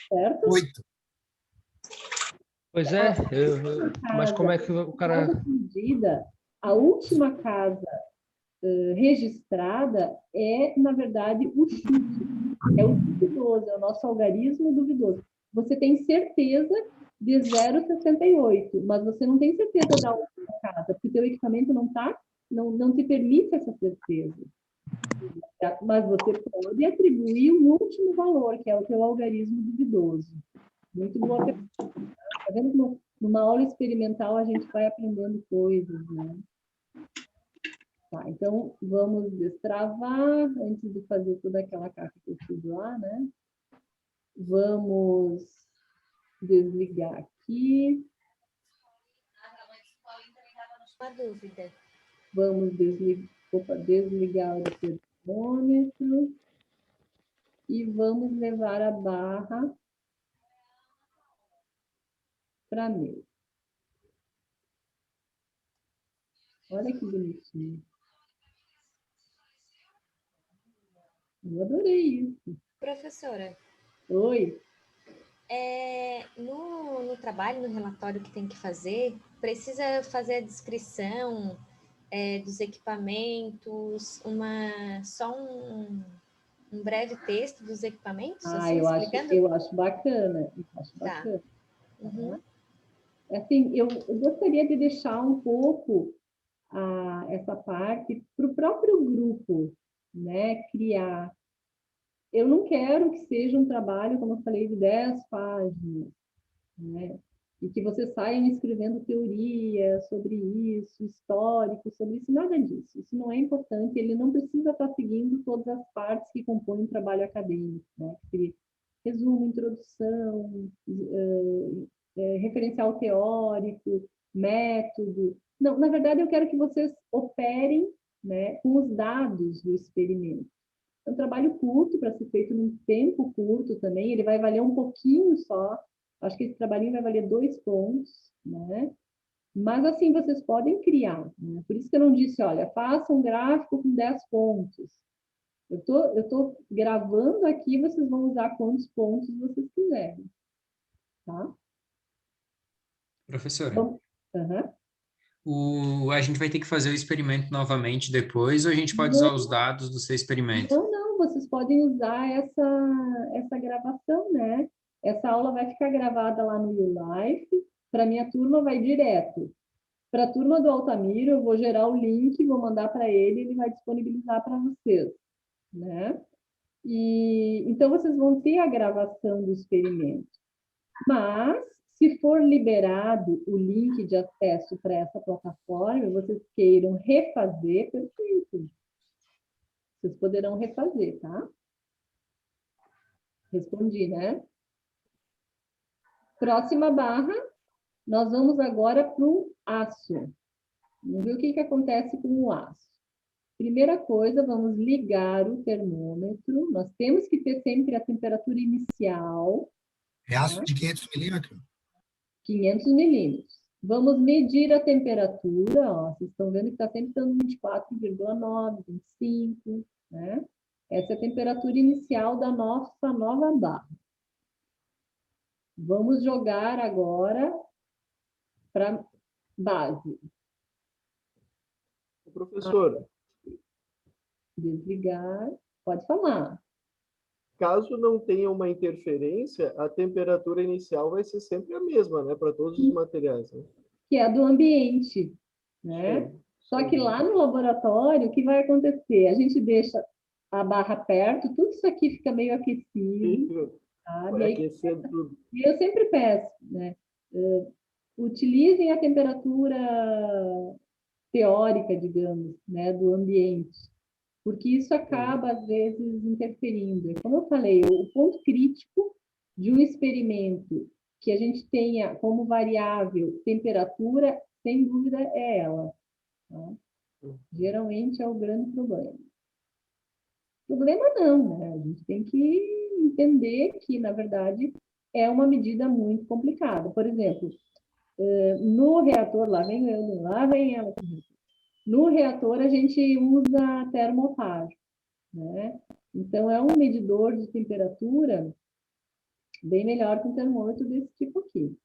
certo? 8. Pois é, mas como é que o cara... Medida, a última casa registrada é, na verdade, o chute. É o duvidoso, é o nosso algarismo duvidoso. Você tem certeza de 0,68, mas você não tem certeza da última casa, porque o teu equipamento não te permite essa certeza. Mas você pode atribuir um último valor, que é o teu algarismo duvidoso. Muito boa pergunta. Tá vendo que numa aula experimental a gente vai aprendendo coisas, né? Tá, então vamos destravar antes de fazer toda aquela caixa que eu fiz lá, né? Vamos desligar aqui. Uma dúvida. Vamos desligar o termômetro e vamos levar a barra para mesa. Olha que bonitinho. Eu adorei isso. Professora. Oi. No trabalho, no relatório que tem que fazer, precisa fazer a descrição dos equipamentos, só um breve texto dos equipamentos? Assim, eu acho bacana. Tá. Uhum. Assim, eu gostaria de deixar um pouco essa parte para o próprio grupo, né, criar. Eu não quero que seja um trabalho, como eu falei, de 10 páginas, né, e que você saia escrevendo teoria sobre isso, histórico sobre isso, nada disso. Isso não é importante, ele não precisa estar seguindo todas as partes que compõem um trabalho acadêmico, né, resumo, introdução, referencial teórico, método. Não, na verdade, eu quero que vocês operem, né, com os dados do experimento. É um trabalho curto, para ser feito num tempo curto também, ele vai valer um pouquinho só. Acho que esse trabalhinho vai valer 2 pontos, né? Mas, assim, vocês podem criar. Né? Por isso que eu não disse, olha, faça um gráfico com 10 pontos. Eu tô gravando aqui, vocês vão usar quantos pontos vocês quiserem. Tá? Professora, Uhum. a gente vai ter que fazer o experimento novamente depois, ou a gente pode usar os dados do seu experimento? Não, vocês podem usar essa gravação, né? Essa aula vai ficar gravada lá no YouLife, para minha turma vai direto. Para a turma do Altamiro, eu vou gerar o link, vou mandar para ele vai disponibilizar para vocês, né? E então vocês vão ter a gravação do experimento. Mas, se for liberado o link de acesso para essa plataforma, vocês queiram refazer, perfeito. Vocês poderão refazer, tá? Respondi, né? Próxima barra, nós vamos agora para o aço. Vamos ver o que acontece com o aço. Primeira coisa, vamos ligar o termômetro. Nós temos que ter sempre a temperatura inicial. É aço de 500 milímetros? 500 milímetros. Vamos medir a temperatura, ó, vocês estão vendo que está sempre dando 24,9, 25, né? Essa é a temperatura inicial da nossa nova barra. Vamos jogar agora para base. Professora, Desligar. Pode falar. caso não tenha uma interferência, a temperatura inicial vai ser sempre a mesma, né, para todos os materiais, né? Que é do ambiente, né? Só que lá no laboratório, o que vai acontecer? A gente deixa a barra perto, tudo isso aqui fica meio aquecido, sabe? Vai Aí, aquecer tudo. e eu sempre peço, né? Utilizem a temperatura teórica, digamos, né, do ambiente, porque isso acaba, às vezes, interferindo. Como eu falei, o ponto crítico de um experimento que a gente tenha como variável temperatura, sem dúvida, é ela. Tá? Geralmente é o grande problema. Problema não, né? A gente tem que entender que, na verdade, é uma medida muito complicada. Por exemplo, no reator, lá vem ela. No reator, a gente usa termopar, né? Então, é um medidor de temperatura bem melhor que um termômetro desse tipo aqui,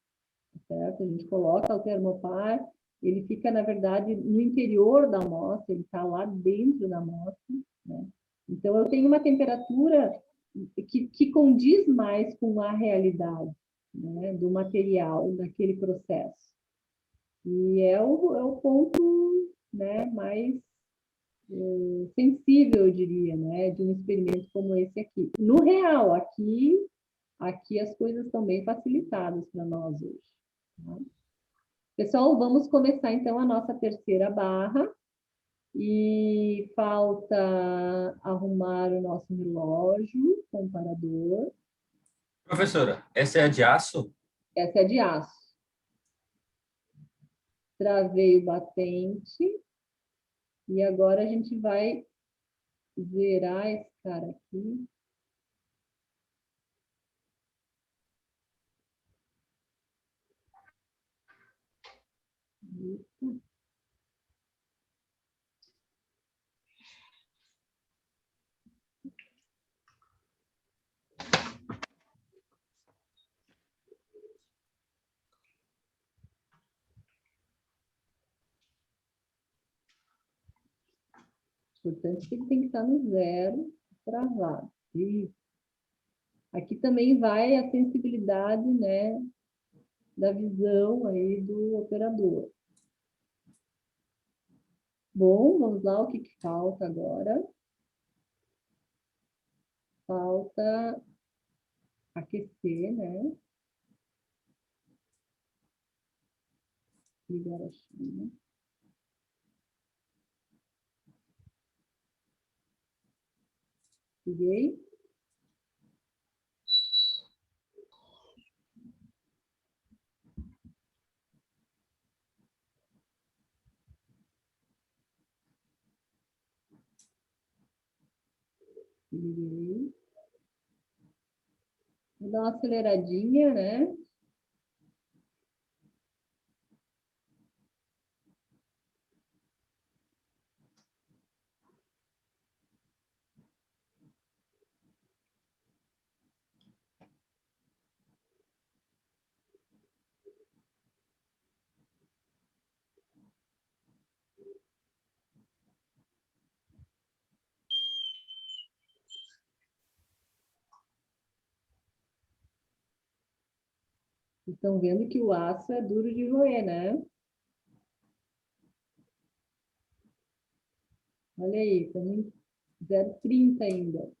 certo? A gente coloca o termopar, ele fica, na verdade, no interior da amostra, ele está lá dentro da amostra, né? Então, eu tenho uma temperatura que condiz mais com a realidade, né, do material, daquele processo. E é o ponto, né, mais sensível, eu diria, né, de um experimento como esse aqui. No real, aqui as coisas estão bem facilitadas para nós hoje. Tá? Pessoal, vamos começar então a nossa terceira barra. E falta arrumar o nosso relógio, comparador. Professora, essa é a de aço? Essa é de aço. Travei o batente. E agora a gente vai zerar esse cara aqui. Isso. Portanto, ele tem que estar no zero, travado. Isso. Aqui também vai a sensibilidade, né, da visão aí do operador. Bom, vamos lá, o que falta agora? Falta aquecer, né? Ligar a chama. Liguei. Liguei. Vou dar uma aceleradinha, né? Estão vendo que o aço é duro de roer, né? Olha aí, estamos em 0,30 ainda.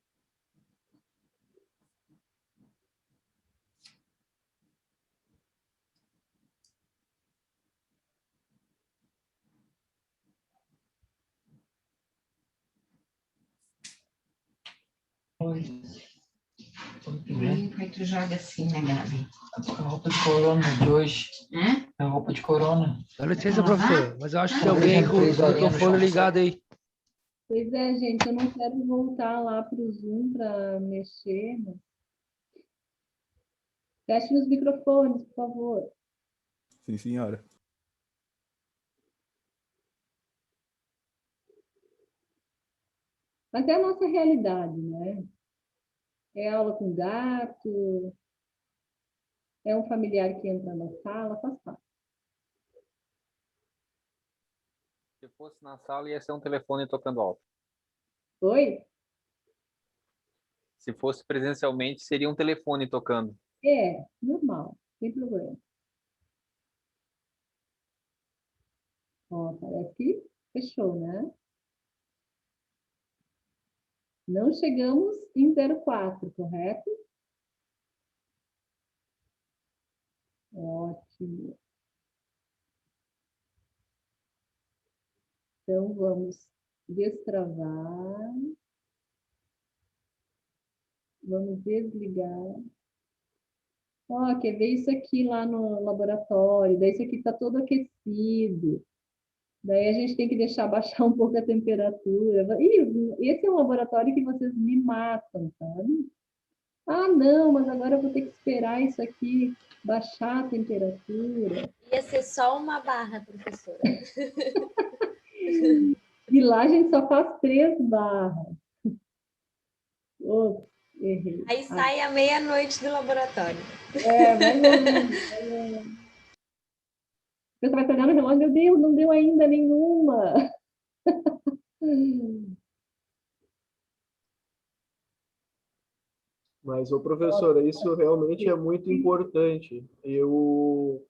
Oi. Aí tu joga assim, né, Gabi? A roupa de corona de hoje. A roupa de corona. Dá licença, professor, mas eu acho que tem alguém com o microfone ligado aí. Pois é, gente, eu não quero voltar lá para o Zoom para mexer. Mas... Feche os microfones, por favor. Sim, senhora. Mas é a nossa realidade, né? É aula com gato, é um familiar que entra na sala, faz parte. fosse na sala, ia ser um telefone tocando alto. Oi? Se fosse presencialmente, seria um telefone tocando. É, normal, sem problema. Ó, parece que fechou, né? Não chegamos em 04, correto? Ótimo. Então, vamos destravar. Vamos desligar. Ó, quer ver isso aqui lá no laboratório? Daí isso aqui está todo aquecido. Daí a gente tem que deixar baixar um pouco a temperatura. Ih, esse é um laboratório que vocês me matam, sabe? Ah, não, mas agora eu vou ter que esperar isso aqui baixar a temperatura. Ia ser só uma barra, professora. E lá a gente só faz 3 barras. Ops, errei. Aí sai à meia-noite do laboratório. É, mais ou menos. Você vai olhar no relógio, meu Deus, não deu ainda nenhuma. Mas, ô professora, isso realmente é muito importante. Eu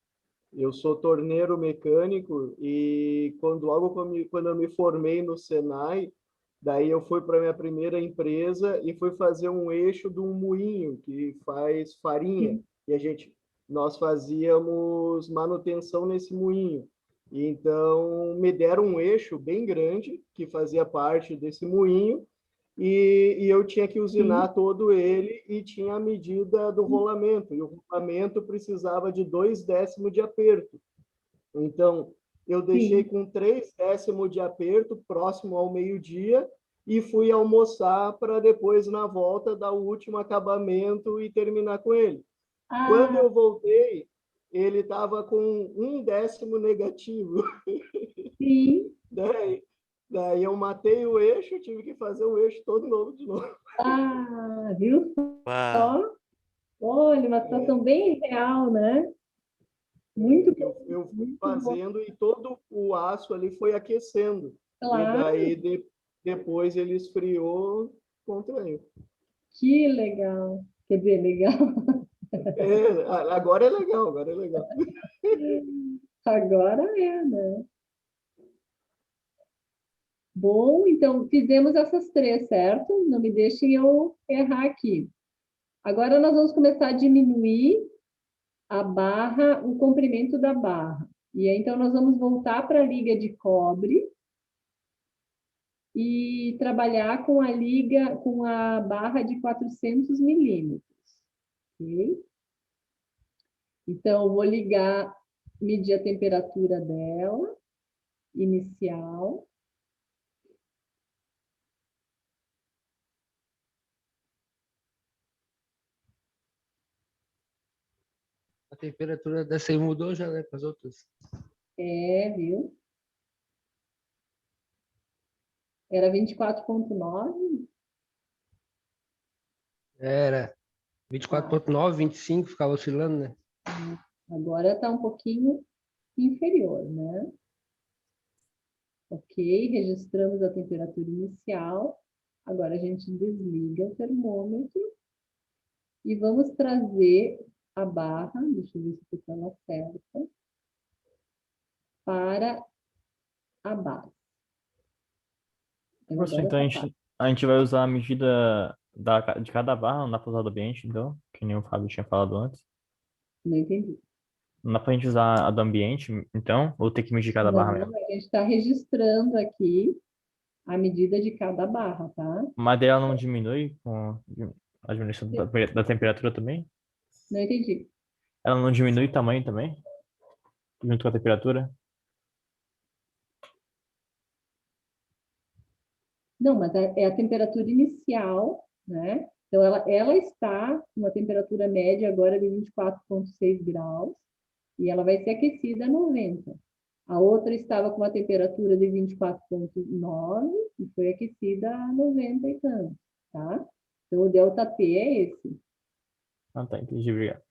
sou torneiro mecânico e quando eu me formei no Senai, daí eu fui para minha primeira empresa e fui fazer um eixo de um moinho que faz farinha. E nós fazíamos manutenção nesse moinho. E então me deram um eixo bem grande que fazia parte desse moinho e eu tinha que usinar todo ele e tinha a medida do rolamento. E o rolamento precisava de 2/10 de aperto. Então, eu deixei com 3/10 de aperto próximo ao meio-dia e fui almoçar para depois, na volta, dar o último acabamento e terminar com ele. Quando eu voltei, ele estava com 1/10 negativo. Sim. Daí eu matei o eixo, tive que fazer o eixo todo novo de novo. Ah, viu? Só? Olha, uma situação bem real, né? Muito eu fui fazendo e todo o aço ali foi aquecendo. Claro. E daí depois ele esfriou contra ele. Que legal. Quer dizer, legal. Agora é legal, agora é legal. Agora é, né? Bom, então fizemos essas 3, certo? Não me deixem eu errar aqui. Agora nós vamos começar a diminuir a barra, o comprimento da barra. E aí, então nós vamos voltar para a liga de cobre e trabalhar com a barra de 400 milímetros. Ok? Então, eu vou medir a temperatura dela, inicial. A temperatura dessa aí mudou já, né, com as outras? É, viu? Era 24,9? Era 24,9, 25, ficava oscilando, né? Agora está um pouquinho inferior, né? Ok, registramos a temperatura inicial. Agora a gente desliga o termômetro e vamos trazer a barra, deixa eu ver se está na certa, para a base. Professor, então a gente vai usar a medida de cada barra, não dá para usar do ambiente, então, que nem o Fábio tinha falado antes. Não entendi. Não dá pra gente usar a do ambiente, então, ou ter que medir cada barra mesmo? A gente está registrando aqui a medida de cada barra, tá? Mas daí ela não diminui com a diminuição da temperatura também? Não entendi. Ela não diminui o tamanho também? Junto com a temperatura? Não, mas é a temperatura inicial, né? Então, ela está com uma temperatura média agora de 24,6 graus e ela vai ser aquecida a 90. A outra estava com uma temperatura de 24,9 e foi aquecida a 90 e tanto, tá? Então, o ΔT é esse. Ah, tá, entendi, obrigado.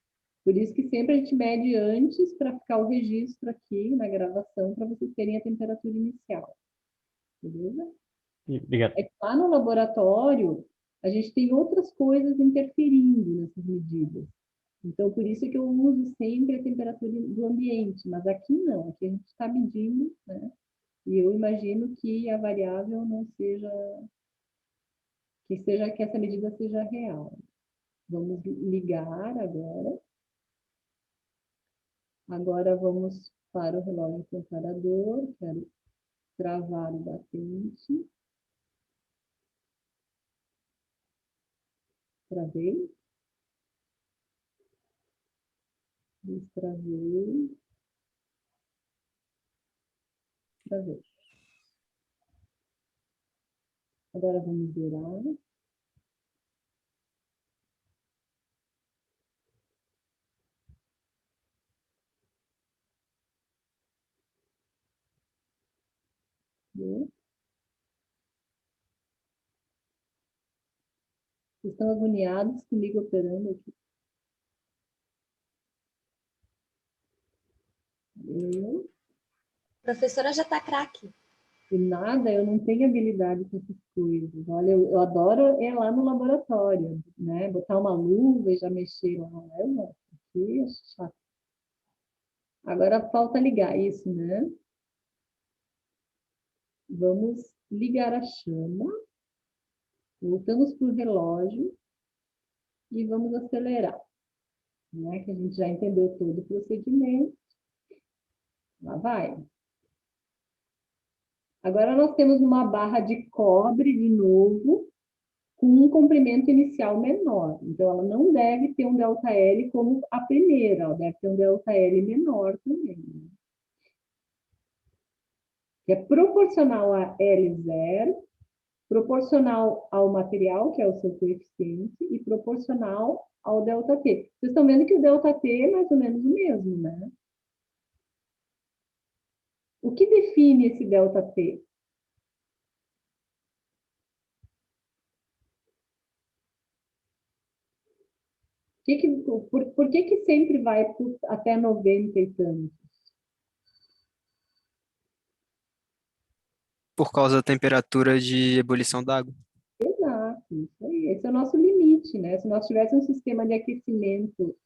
Por isso que sempre a gente mede antes para ficar o registro aqui na gravação, para vocês terem a temperatura inicial. beleza? Obrigado. É que lá no laboratório, a gente tem outras coisas interferindo nessas medidas. Então, por isso que eu uso sempre a temperatura do ambiente, mas aqui não, aqui a gente está medindo, né? E eu imagino que a variável não seja, que essa medida seja real. Vamos ligar agora. Agora vamos para o relógio comparador, quero travar o batente. Travei. Destravei. Travei. Agora vamos virar. Vocês estão agoniados comigo operando aqui. A professora já está craque. E nada, eu não tenho habilidade com essas coisas. Olha, eu adoro ir lá no laboratório, né? Botar uma luva e já mexer lá. Eu não. Aqui é chato. Agora falta ligar isso, né? Vamos ligar a chama. Voltamos para o relógio e vamos acelerar. Né? Que a gente já entendeu todo o procedimento. Lá vai. Agora nós temos uma barra de cobre de novo, com um comprimento inicial menor. Então, ela não deve ter um ΔL como a primeira, ela deve ter um ΔL menor também. Né? Que é proporcional a L0, proporcional ao material, que é o seu coeficiente, e proporcional ao ΔT. Vocês estão vendo que o ΔT é mais ou menos o mesmo, né? O que define esse ΔT? Por que sempre vai até 90 e tantos? Por causa da temperatura de ebulição da água. Exato, isso aí. Esse é o nosso limite, né? Se nós tivéssemos um sistema de aquecimento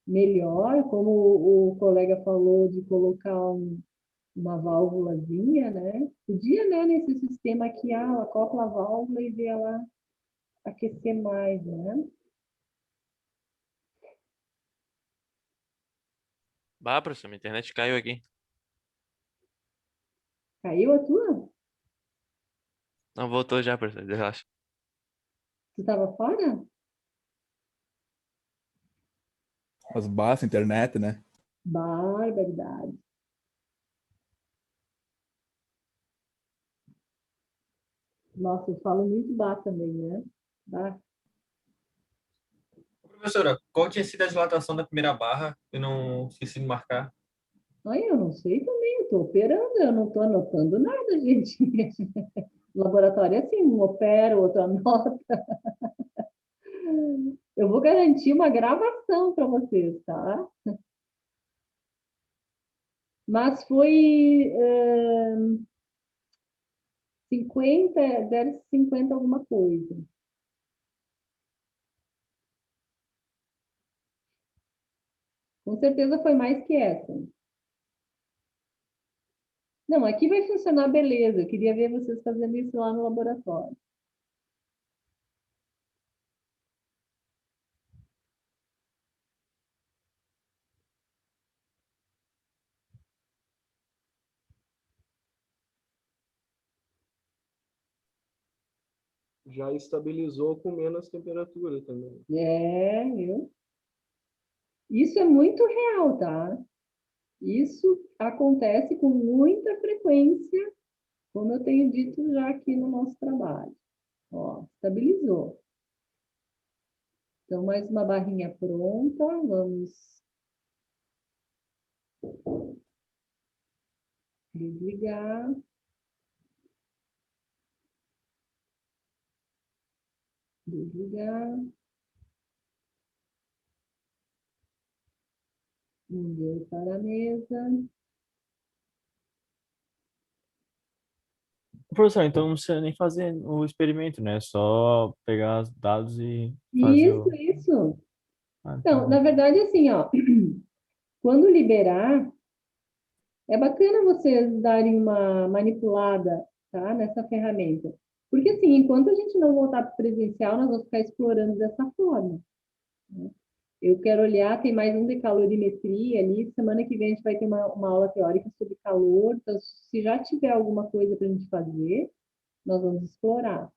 melhor, como o colega falou de colocar uma válvulazinha, né? Podia, né, nesse sistema aqui, acopla a válvula e vê ela aquecer mais, né? Bah, professor, minha internet caiu aqui. Caiu a tua? Não, voltou já, professor, relaxa. Tu estava fora? As barras, internet, né? Barbaridade. Nossa, eu falo muito bar também, né? Bar. Professora, qual tinha sido a dilatação da primeira barra? Eu não esqueci de marcar. Ai, eu não sei também, eu estou operando, eu não estou anotando nada, gente. Laboratório é assim, um opera, o outro anota. Eu vou garantir uma gravação para vocês, tá? Mas foi 50, deve ser 50 alguma coisa. Com certeza foi mais que essa. Não, aqui vai funcionar beleza. Eu queria ver vocês fazendo isso lá no laboratório. Já estabilizou com menos temperatura também. Viu? Isso é muito real, tá? Isso acontece com muita frequência, como eu tenho dito já aqui no nosso trabalho. Ó, estabilizou. Então, mais uma barrinha pronta. Vamos desligar. Desligar. Mover para a mesa. Professor, então não precisa nem fazer o experimento, né? É só pegar os dados e fazer Isso. Ah, Então, na verdade, assim, ó, quando liberar, é bacana vocês darem uma manipulada, tá, nessa ferramenta. Porque, assim, enquanto a gente não voltar para o presencial, nós vamos ficar explorando dessa forma, né? Eu quero olhar, tem mais um de calorimetria ali. Semana que vem a gente vai ter uma aula teórica sobre calor. Então, se já tiver alguma coisa para a gente fazer, nós vamos explorar.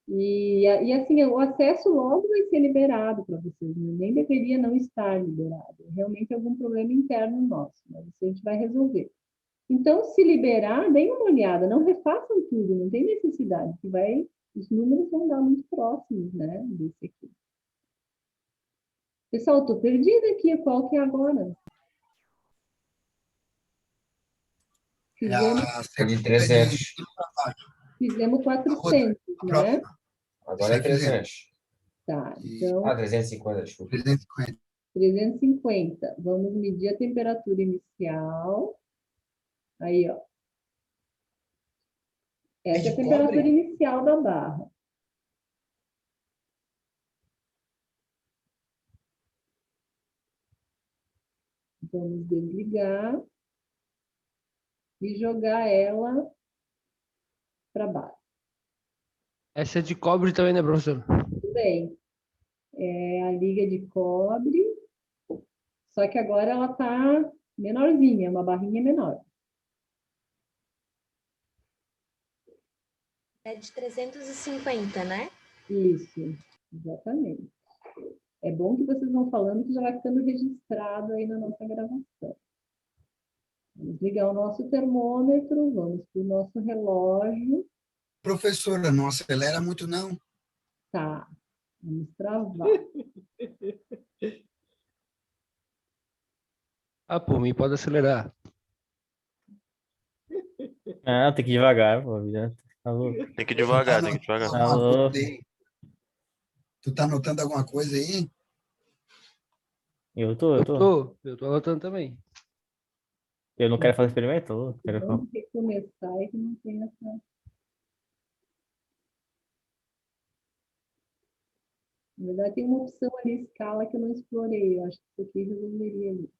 E assim, o acesso logo vai ser liberado para vocês. Nem deveria não estar liberado. Realmente é algum problema interno nosso, mas isso a gente vai resolver. Então, se liberar, deem uma olhada. Não refaçam tudo, não tem necessidade. Os números vão dar muito próximos, né, desse aqui. Pessoal, estou perdida aqui. Qual que é agora? De 300. Fizemos 400, né? Agora é 300. Tá, então... 350, desculpa. 350. Vamos medir a temperatura inicial. Aí, ó. Essa é a temperatura inicial da barra. Vamos desligar e jogar ela para baixo. Essa é de cobre também, né, professor? Tudo bem. É a liga de cobre, só que agora ela está menorzinha, uma barrinha menor. É de 350, né? Isso, exatamente. É bom que vocês vão falando que já vai ficando registrado aí na nossa gravação. Vamos ligar o nosso termômetro, vamos para o nosso relógio. Professora, não acelera muito, não. Tá, vamos travar. Por mim pode acelerar. Ah, tem que ir devagar, pô. Tá louco. Tem que ir devagar, tem que ir devagar. Tá louco. Tu tá anotando alguma coisa aí? Eu tô. Eu tô anotando também. Eu não quero fazer experimento? Tô louco. Vamos recomeçar e que não tem essa... Na verdade, tem uma opção ali, escala, que eu não explorei. Eu acho que isso aqui resolveria ali.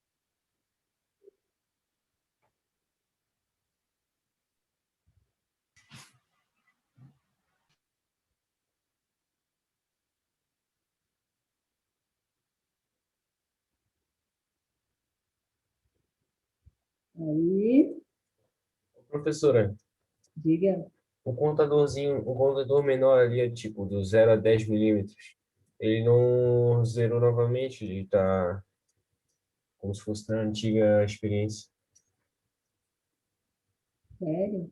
Aí. Professora, Diga. o contador menor ali é tipo do 0 a 10 milímetros. Ele não zerou novamente, ele tá como se fosse na antiga experiência. Sério?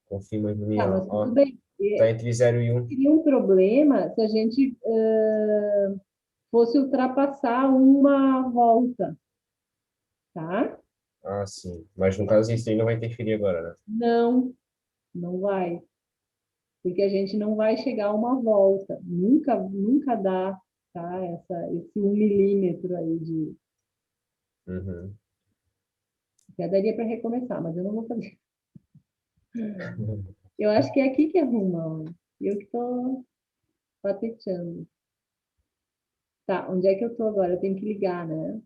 Confirma aí pra mim, Tá, mas ó. tudo bem. Tá entre 0 e 1. Seria um problema se a gente fosse ultrapassar uma volta, tá? Ah, sim. Mas no caso isso aí não vai interferir agora, né? Não, não vai. Porque a gente não vai chegar a uma volta. Nunca dá, tá? Esse 1 milímetro aí de... Uhum. Até daria para recomeçar, mas eu não vou fazer. Eu acho que é aqui que arruma, ó. Eu que estou pateteando. Tá, onde é que eu estou agora? Eu tenho que ligar, né?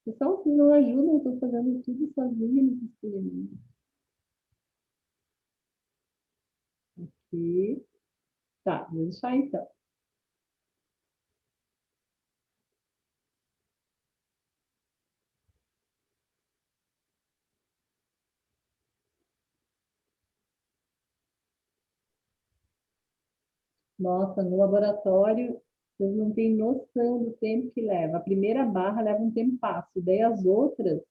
Pessoal, vocês não ajudam, eu estou fazendo tudo sozinha nesse experimento. Aqui. Tá, vou deixar então. Nossa, no laboratório, vocês não têm noção do tempo que leva. A primeira barra leva um tempasso, daí as outras,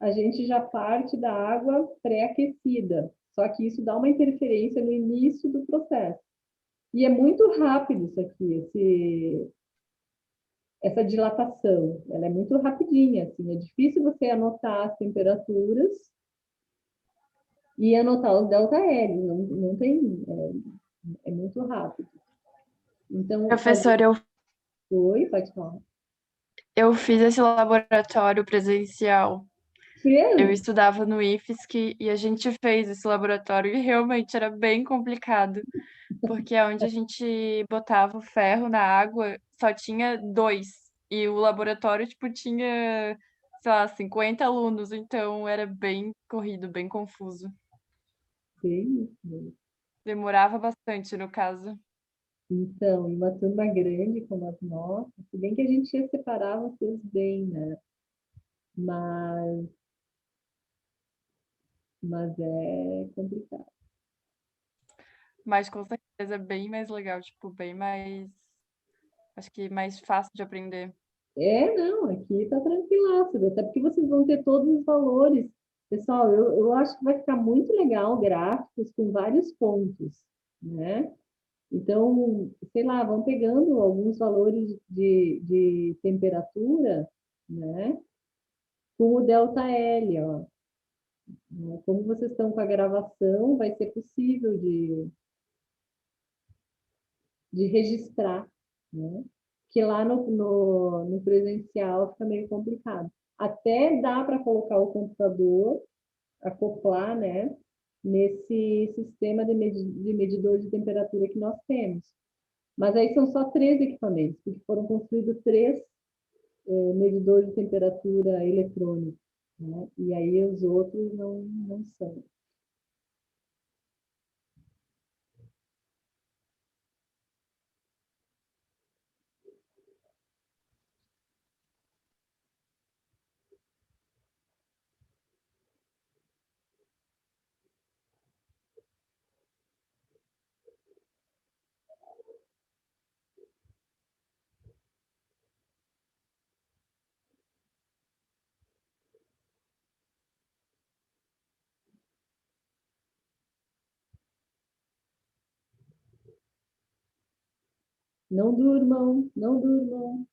a gente já parte da água pré-aquecida. Só que isso dá uma interferência no início do processo. E é muito rápido isso aqui, essa dilatação. Ela é muito rapidinha, assim. É difícil você anotar as temperaturas e anotar os ΔL. Não tem... É muito rápido. Então, Professor, Oi, pode falar. eu fiz esse laboratório presencial Fez? estudava no IFSC e a gente fez esse laboratório e realmente era bem complicado, porque onde a gente botava o ferro na água só tinha dois e o laboratório, tipo, tinha, sei lá, 50 alunos, então era bem corrido, bem confuso. Sim, sim. Demorava bastante, no caso. Então, em uma turma grande como as nossas, se bem que a gente ia separar vocês bem, né? Mas, mas é complicado. Mas com certeza é bem mais legal, tipo, bem mais. Acho que mais fácil de aprender. Não, aqui tá tranquilaço, até porque vocês vão ter todos os valores. Pessoal, eu acho que vai ficar muito legal gráficos com vários pontos, né? Então, sei lá, vão pegando alguns valores de temperatura, né? Com o delta L, ó. Né? Como vocês estão com a gravação, vai ser possível de registrar, né? Que lá no presencial fica meio complicado. Até dá para colocar o computador, acoplar, né? Nesse sistema de medidor de temperatura que nós temos. Mas aí são só 3 equipamentos, porque foram construídos 3 medidores de temperatura eletrônicos, né? E aí os outros não são. Não durmam, não durmam.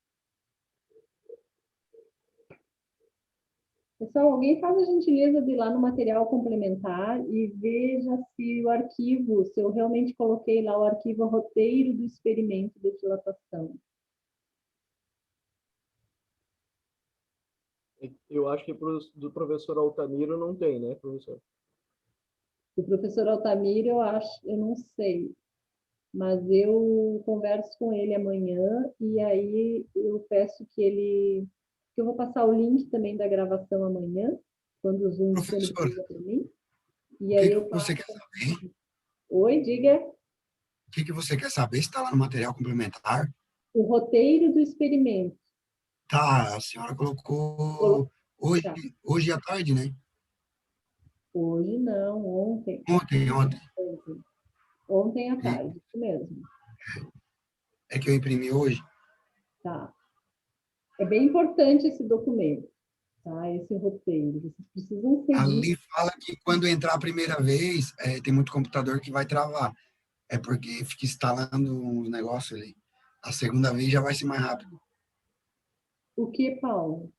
Pessoal, alguém faz a gentileza de ir lá no material complementar e veja se o arquivo, se eu realmente coloquei lá o arquivo roteiro do experimento de dilatação. Eu acho que do professor Altamiro não tem, né, professor? O professor Altamiro, eu não sei, mas eu converso com ele amanhã e aí eu peço que eu vou passar o link também da gravação amanhã, quando o Zoom disponibiliza para mim. E O aí que eu você passo. quer saber? Oi, diga. O que você quer saber? Se está lá no material complementar? O roteiro do experimento. Tá, a senhora colocou Tá. hoje à tarde, né? Hoje não, ontem. Ontem. Ontem à tarde, isso mesmo. É que eu imprimi hoje. Tá. É bem importante esse documento, tá? Esse roteiro. Vocês precisam seguir. Ali fala que quando entrar a primeira vez, tem muito computador que vai travar. É porque fica instalando um negócio ali. A segunda vez já vai ser mais rápido. O que, Paulo?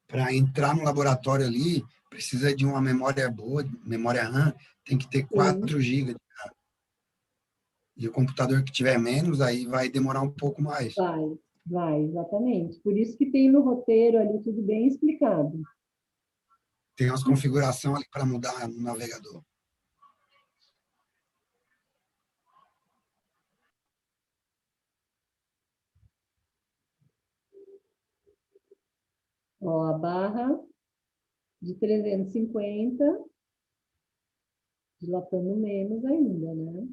Para entrar no laboratório ali, precisa de uma memória boa, memória RAM, tem que ter 4 GB de RAM. E o computador que tiver menos, aí vai demorar um pouco mais. Vai, exatamente. Por isso que tem no roteiro ali tudo bem explicado. Tem umas configurações ali para mudar no navegador. Ó, a barra de 350, dilatando menos ainda, né?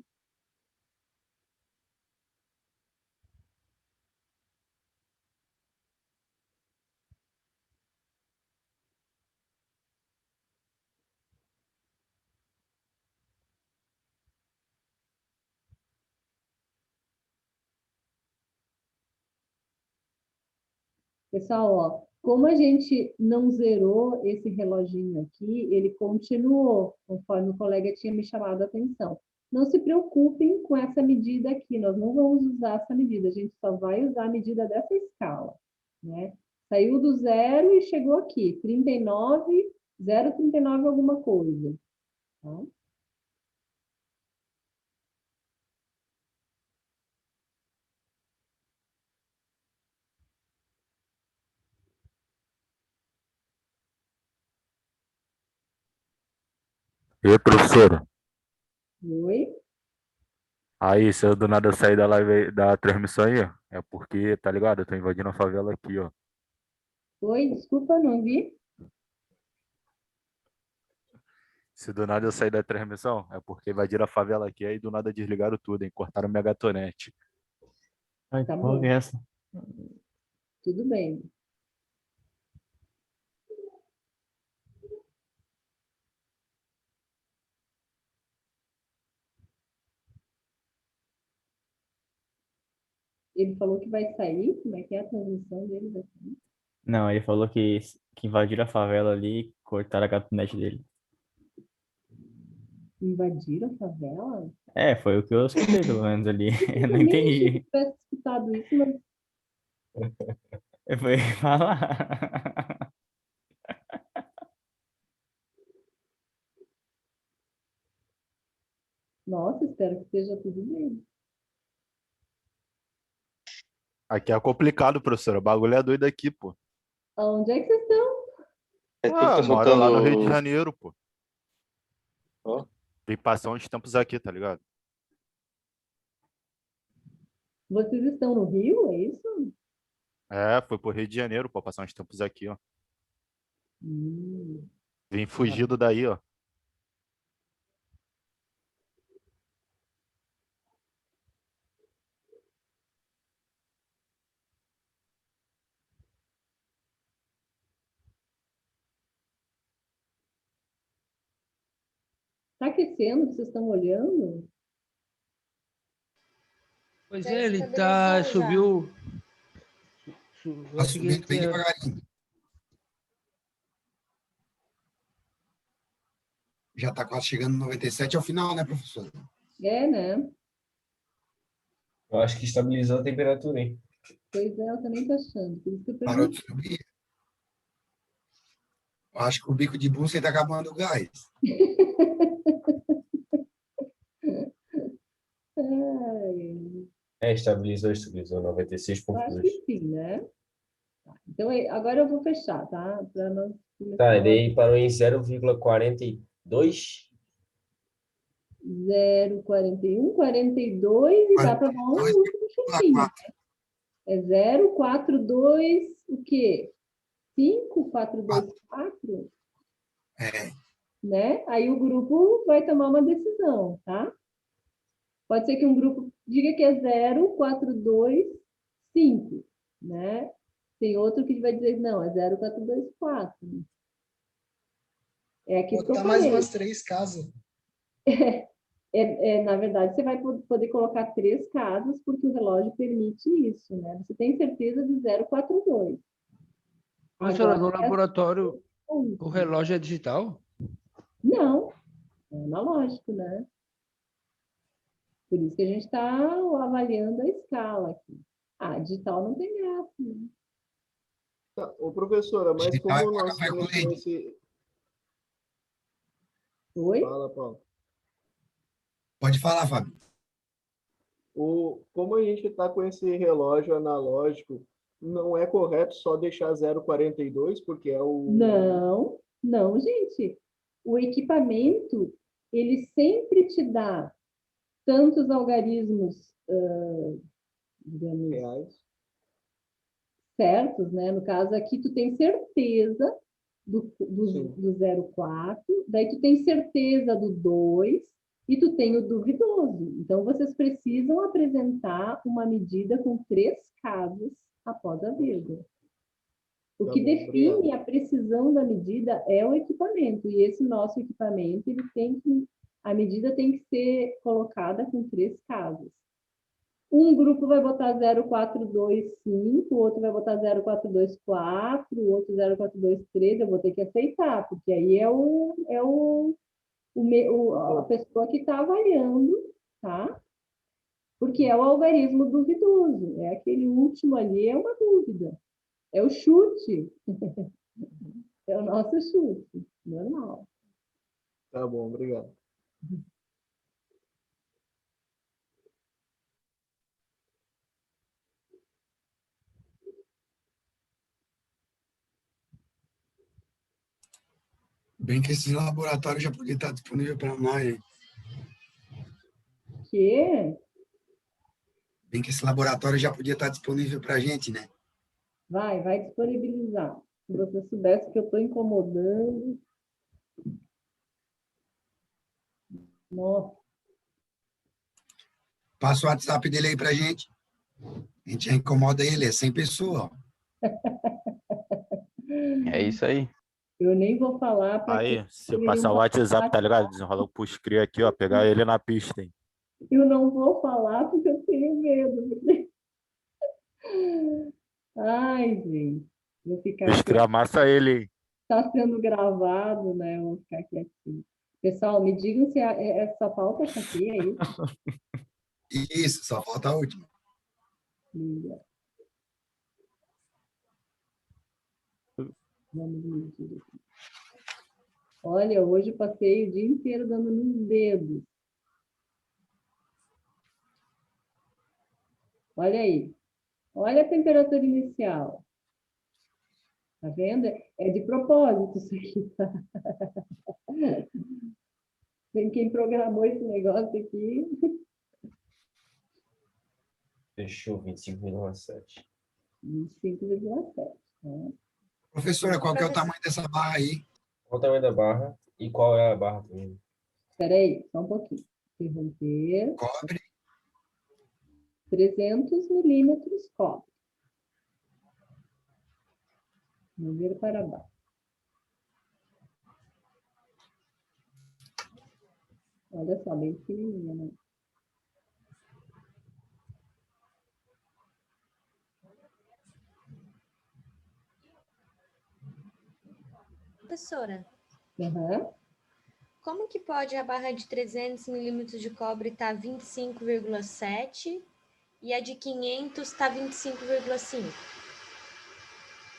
Pessoal, ó, como a gente não zerou esse reloginho aqui, ele continuou, conforme o colega tinha me chamado a atenção. Não se preocupem com essa medida aqui, nós não vamos usar essa medida, a gente só vai usar a medida dessa escala, né? Saiu do zero e chegou aqui, 39, 0,39 alguma coisa, tá? E professora, Oi? aí se eu do nada sair da live da transmissão aí, ó, é porque, tá ligado? Eu tô invadindo a favela aqui, ó. Oi, desculpa, não vi. Se do nada eu sair da transmissão, é porque invadiram a favela aqui, aí do nada desligaram tudo, hein? Cortaram minha gatonete. Ai, Tá que porra bom, é essa? tudo bem. Ele falou que vai sair, como é que é a transmissão dele? Vai sair? Não, ele falou que invadiram a favela ali e cortaram a gatonete dele. Invadiram a favela? É, foi o que eu escutei, pelo menos ali. Eu Eu não também achei que entendi. tivesse escutado isso, mas Foi falar. nossa, espero que esteja tudo bem. Aqui é complicado, professora. O bagulho é doido aqui, pô. Aonde é que vocês estão? Ah, eu moro lá no Rio de soltando. Janeiro, pô. Ó, Vim passar uns tempos aqui, tá ligado? Vocês estão no Rio, é isso? É, foi pro Rio de Janeiro, pô, passar uns tempos aqui, ó. Hum, Vim tá. fugido daí, ó. Tá aquecendo? Vocês estão olhando? Pois Já é, ele estabilizou já. Eu Tá achei que ele subindo bem tinha. devagarinho. Já está quase chegando no 97 ao final, né, professor? É, né? Eu acho que estabilizou a temperatura, hein? Pois é, eu também tô achando. Por isso que eu Parou pergunto. de subir. Eu acho que o bico de bússola está acabando o gás. Ai, Estabilizou eu acho 96,2. que sim, né? Tá. Então, agora eu vou fechar, tá? Para não Tá, e começar daí parou em 0,42. 0,41, 42 e dá para dar um último chutinho. É 0,42, o quê? 5, 4, 2, 4? É. Né? Aí o grupo vai tomar uma decisão, tá? Pode ser que um grupo diga que é 0, 4, 2, 5, né? Tem outro que vai dizer, não, é 0, 4, 2, 4. É aquilo que eu Botar mais falei. umas 3 casas. Na verdade, você vai poder colocar 3 casas, porque o relógio permite isso, né? Você tem certeza de 042. Professora, no Agora, laboratório, o relógio é digital? não, é analógico, né? Por isso que a gente está avaliando a escala aqui. Ah, digital não tem graça, né? Tá, ô, professora, mas Digital é como para nós café com estamos com leite. esse... Oi? Fala, Paulo. Pode falar, Fábio. Como a gente está com esse relógio analógico, não é correto só deixar 0,42, porque é o... Não, não, gente. O equipamento, ele sempre te dá tantos algarismos, digamos, reais. Certos, né? No caso aqui, tu tem certeza do 0,4, daí tu tem certeza do 2 e tu tem o duvidoso. Então, vocês precisam apresentar uma medida com 3 casos após a vírgula. O que define a precisão da medida é o equipamento, e esse nosso equipamento, a medida tem que ser colocada com 3 casos. Um grupo vai botar 0,425, o outro vai botar 0,424, o outro 0,423, eu vou ter que aceitar, porque aí a pessoa que está avaliando, tá? Porque é o algarismo duvidoso, é aquele último ali, é uma dúvida, é o chute, é o nosso chute, normal. Tá bom, obrigado. Bem que esse laboratório já podia estar disponível para nós. Hein? Que? Bem que esse laboratório já podia estar disponível para a gente, né? Vai disponibilizar. Se você soubesse que eu estou incomodando. Nossa. Passa o WhatsApp dele aí para a gente. A gente já incomoda ele, é 100 pessoas. Ó. É isso aí. Eu nem vou falar para Aí, se eu passar o WhatsApp, tá ligado? Desenrola pros cria aqui, ó. Pegar ele na pista, hein? Eu não vou falar porque eu tenho medo. Ai, gente. Vou ficar Os cria amassa ele, hein? Está sendo gravado, né? Eu vou ficar quietinho. Pessoal, me digam se essa pauta essa aqui é isso. Isso, só falta a última. Vamos medir aqui. Olha, hoje passei o dia inteiro dando nos dedos. Olha aí. Olha a temperatura inicial. Tá vendo? É de propósito isso aqui, tá? Tem quem programou esse negócio aqui. Fechou, 25,7. 25,7. Tá? Professora, qual que é o tamanho dessa barra aí? Qual o tamanho da barra e qual é a barra também? Espera aí, só um pouquinho. Interromper. Cobre. 300 milímetros cobre. Mover para baixo. Olha só, bem pequenininha, né? Professora, Uhum. como que pode a barra de 300 milímetros de cobre estar 25,7 e a de 500 está 25,5?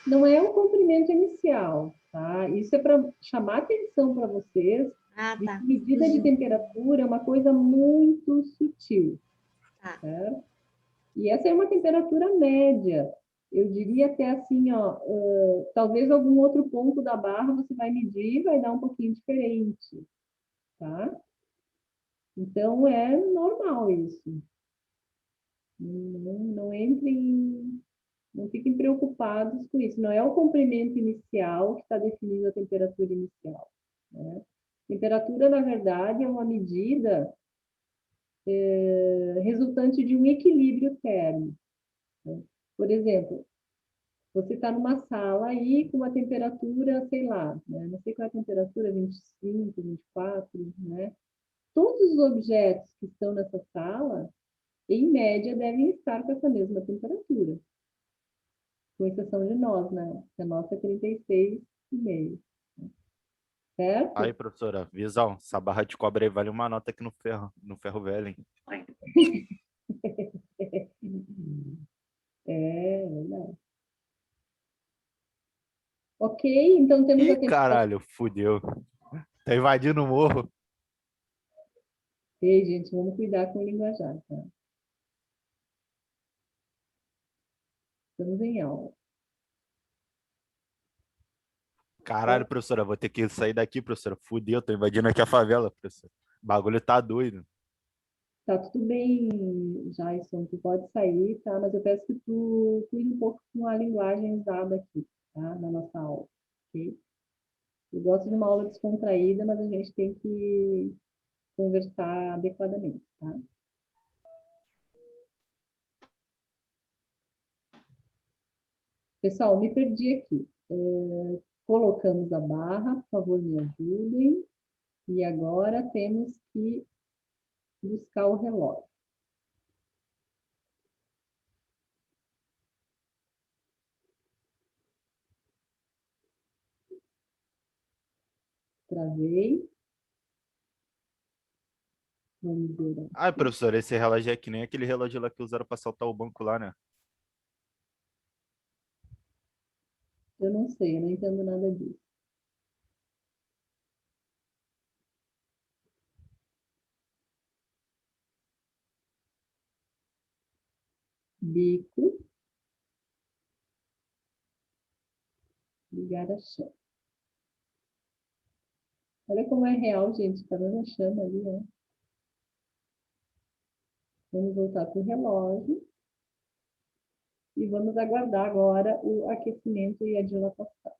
Não é o comprimento inicial, tá? Isso é para chamar atenção para vocês. Ah, tá. Medida de temperatura é uma coisa muito sutil. Tá. Certo? E essa é uma temperatura média. Eu diria até assim, ó, talvez algum outro ponto da barra você vai medir e vai dar um pouquinho diferente, tá? Então, é normal isso. Não entrem, não fiquem preocupados com isso. Não é o comprimento inicial que está definindo a temperatura inicial, né? Temperatura, na verdade, é uma medida resultante de um equilíbrio térmico, né? Por exemplo, você está numa sala aí com uma temperatura, sei lá, né? Não sei qual é a temperatura, 25, 24, né? Todos os objetos que estão nessa sala, em média, devem estar com essa mesma temperatura. Com exceção de nós, né? Que a nossa é 36,5. Certo? Aí, professora, visão. Essa barra de cobre aí vale uma nota aqui no ferro velho, hein? É verdade. Ok, então temos a Ih, temperatura. caralho, fudeu. Tá invadindo o morro. Ei, gente, vamos cuidar com o linguajar, tá? Estamos em aula. Caralho, professora, vou ter que sair daqui, professora. Fudeu, tô invadindo aqui a favela, professora. O bagulho tá doido. Tá tudo bem, Jason, tu pode sair, tá? Mas eu peço que tu cuide um pouco com a linguagem usada aqui, tá? Na nossa aula, ok? Eu gosto de uma aula descontraída, mas a gente tem que conversar adequadamente, tá? Pessoal, me perdi aqui. Colocamos a barra, por favor, me ajudem. E agora temos que buscar o relógio. Travei. Vamos ver. Ai, professora, esse relógio é que nem aquele relógio lá que usaram pra assaltar o banco lá, né? Eu não sei, eu não entendo nada disso. Bico. Ligar a chave. Olha como é real, gente. Tá dando chama ali, ó. Vamos voltar para o relógio. E vamos aguardar agora o aquecimento e a dilatação.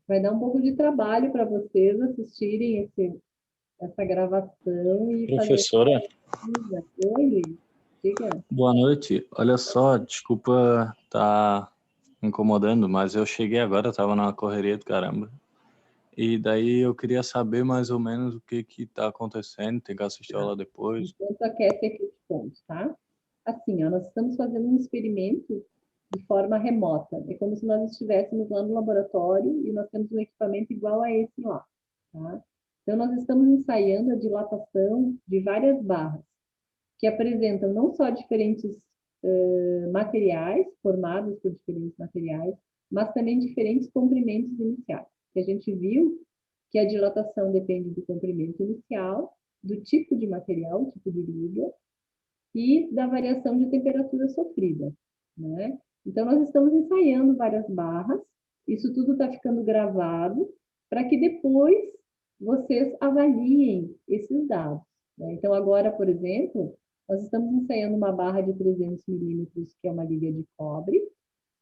Vai dar um pouco de trabalho para vocês assistirem essa gravação e fazer. Professora, Oi, Luiz. Diga. boa noite. Olha só, desculpa estar incomodando, mas eu cheguei agora, estava numa correria do caramba. E daí eu queria saber mais ou menos o que que tá acontecendo, tem que assistir a aula depois. Enquanto aquece aqui os pontos, tá? Assim, ó, nós estamos fazendo um experimento de forma remota. É como se nós estivéssemos lá no laboratório e nós temos um equipamento igual a esse lá, tá? Então, nós estamos ensaiando a dilatação de várias barras, que apresentam não só diferentes materiais, formados por diferentes materiais, mas também diferentes comprimentos iniciais. Que a gente viu que a dilatação depende do comprimento inicial, do tipo de material, tipo de liga, e da variação de temperatura sofrida, né? Então, nós estamos ensaiando várias barras, isso tudo está ficando gravado, para que depois vocês avaliem esses dados, né? Então, agora, por exemplo, nós estamos ensaiando uma barra de 300 milímetros, que é uma liga de cobre,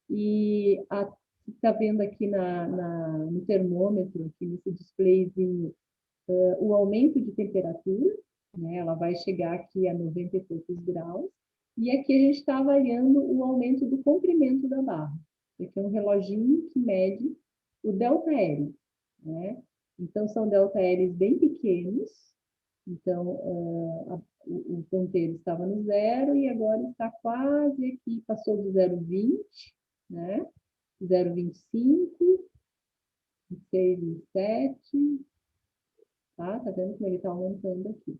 e está vendo aqui no termômetro, aqui nesse displayzinho, o aumento de temperatura, né? Ela vai chegar aqui a 90 e poucos graus, e aqui a gente está avaliando o aumento do comprimento da barra. Aqui é um reloginho que mede o ΔL, né? Então, são ΔLs bem pequenos, então, o ponteiro estava no 0 e agora está quase aqui, passou do 0,20, né? 0,25, 26, 27, tá? Tá vendo como ele está aumentando aqui?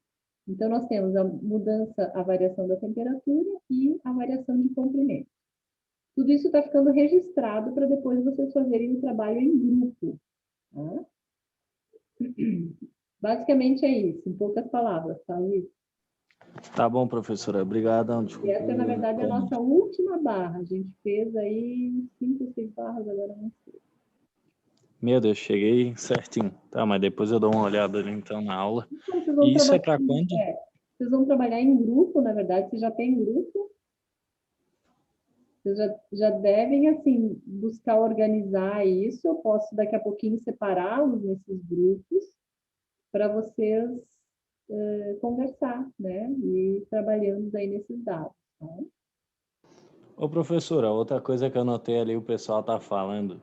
Então, nós temos a mudança, a variação da temperatura e a variação de comprimento. Tudo isso está ficando registrado para depois vocês fazerem o trabalho em grupo, tá? Basicamente é isso, em poucas palavras, tá, Luiz? Tá bom, professora, obrigado. E essa, na verdade, é a nossa última barra. A gente fez aí 5 ou 6 barras, agora não sei. Meu Deus, cheguei certinho. Tá, mas depois eu dou uma olhada ali, então na aula. Então, vocês vão E isso é trabalhar para quando? vocês vão trabalhar em grupo, na verdade, vocês já têm grupo. Vocês já devem, assim, buscar organizar isso. Eu posso, daqui a pouquinho, separá-los nesses grupos para vocês conversar, né? E ir trabalhando aí nesses dados, tá? Ô, professora, outra coisa que eu notei ali, o pessoal tá falando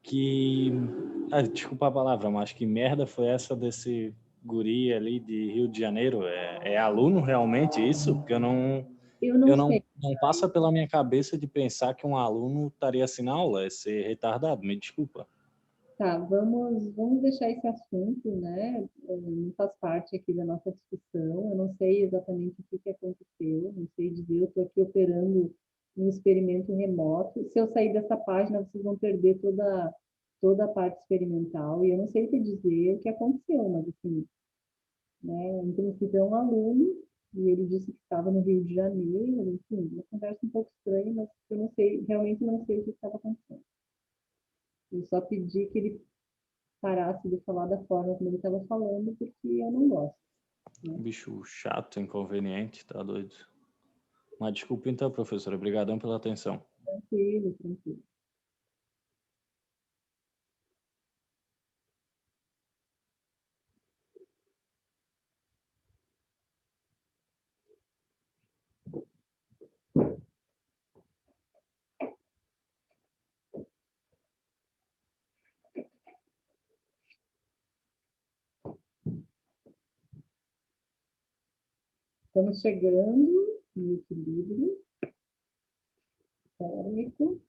que... Ah, desculpa a palavra, mas que merda foi essa desse guri ali de Rio de Janeiro? É aluno realmente isso? Porque eu não passa pela minha cabeça de pensar que um aluno estaria assim na aula, é ser retardado, me desculpa. Tá, vamos deixar esse assunto, né? Não faz parte aqui da nossa discussão. Eu não sei exatamente o que aconteceu, não sei dizer. Eu estou aqui operando um experimento remoto. Se eu sair dessa página, vocês vão perder toda a parte experimental. E eu não sei te dizer o que aconteceu, mas assim, né? Em princípio é um aluno e ele disse que estava no Rio de Janeiro. Enfim, uma conversa um pouco estranha, mas eu não sei, realmente não sei o que estava acontecendo. Eu só pedi que ele parasse de falar da forma como ele estava falando, porque eu não gosto. Né? Bicho chato, inconveniente, tá doido. Mas desculpa então, professora. Obrigadão pela atenção. Tranquilo, tranquilo. Estamos chegando no equilíbrio térmico.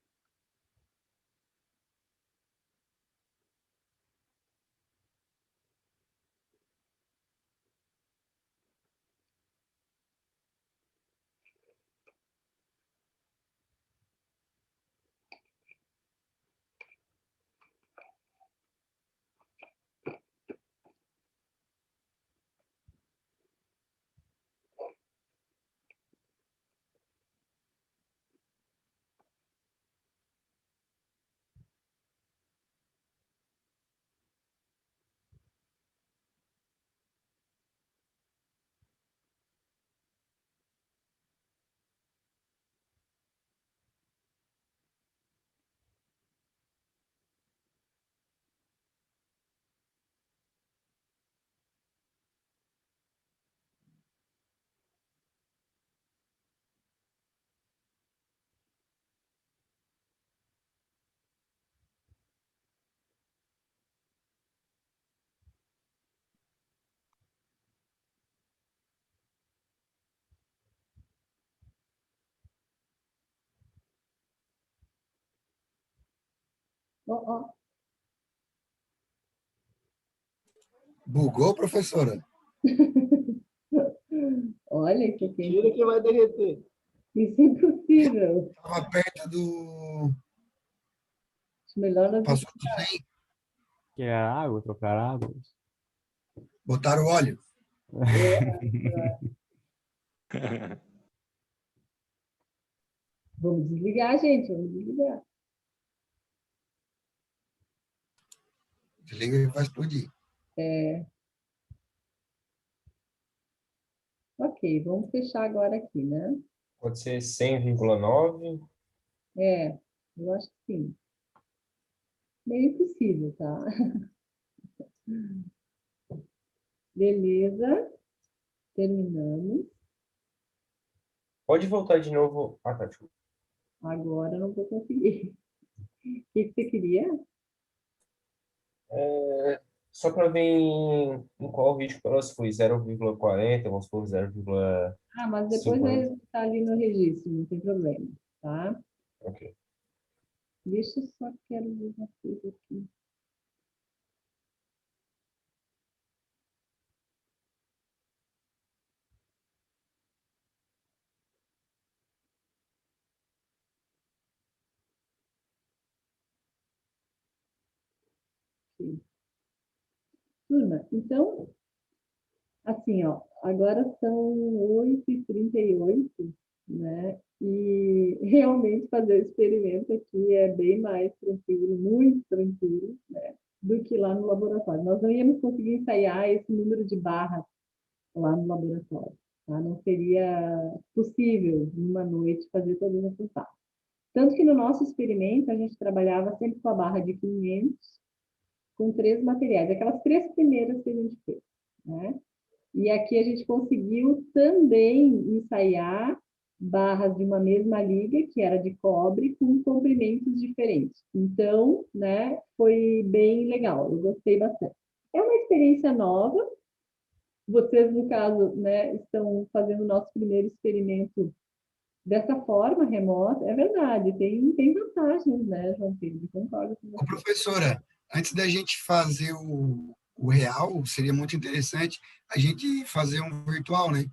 Ó, ó. Bugou, professora? Olha, isso aqui. Tira que vai derreter. Isso é impossível. Estava perto do... Melhor nós Passou do 100, Quer água, trocar água? botaram óleo. Vamos desligar, gente. Vamos desligar. Desliga e vai explodir. Ok, vamos fechar agora aqui, né? Pode ser 100,9. Eu acho que sim. Meio impossível, tá? Beleza. Terminamos. Pode voltar de novo. Ah, tá, desculpa. Agora eu não vou conseguir. O que você queria? Só para ver em qual vídeo que elas foi, 0,40, vamos supor 0,50. Ah, mas depois vai estar ali no registro, não tem problema, tá? Ok. Deixa eu só quero ver uma coisa aqui. Aqui. Turma, então, assim, ó, agora são 8h38, né? E realmente fazer o experimento aqui é bem mais tranquilo, muito tranquilo, né? Do que lá no laboratório. Nós não íamos conseguir ensaiar esse número de barras lá no laboratório, tá? Não seria possível, numa noite, fazer todas essas barras. Tanto que no nosso experimento, a gente trabalhava sempre com a barra de 500, com 3 materiais, aquelas 3 primeiras que a gente fez, né? E aqui a gente conseguiu também ensaiar barras de uma mesma liga, que era de cobre, com comprimentos diferentes. Então, né, foi bem legal, eu gostei bastante. É uma experiência nova. Vocês, no caso, né, estão fazendo o nosso primeiro experimento dessa forma, remota. É verdade, tem vantagens, né, João Pedro? Concordo com você. Ô, professora, antes da gente fazer o real, seria muito interessante a gente fazer um virtual, né?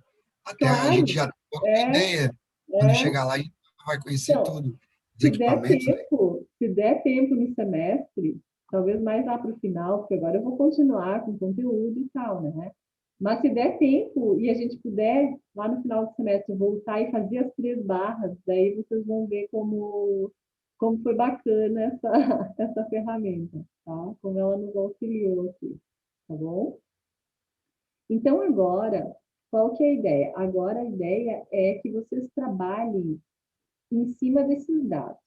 Até a Claro, gente já tem uma ideia, quando chegar lá, a gente vai conhecer Então, tudo, os se der equipamentos, né? tempo no semestre, talvez mais lá para o final, porque agora eu vou continuar com conteúdo e tal, né? Mas se der tempo e a gente puder, lá no final do semestre, voltar e fazer as 3 barras, daí vocês vão ver como foi bacana essa ferramenta, tá? Como ela nos auxiliou aqui, tá bom? Então, agora, qual que é a ideia? Agora a ideia é que vocês trabalhem em cima desses dados,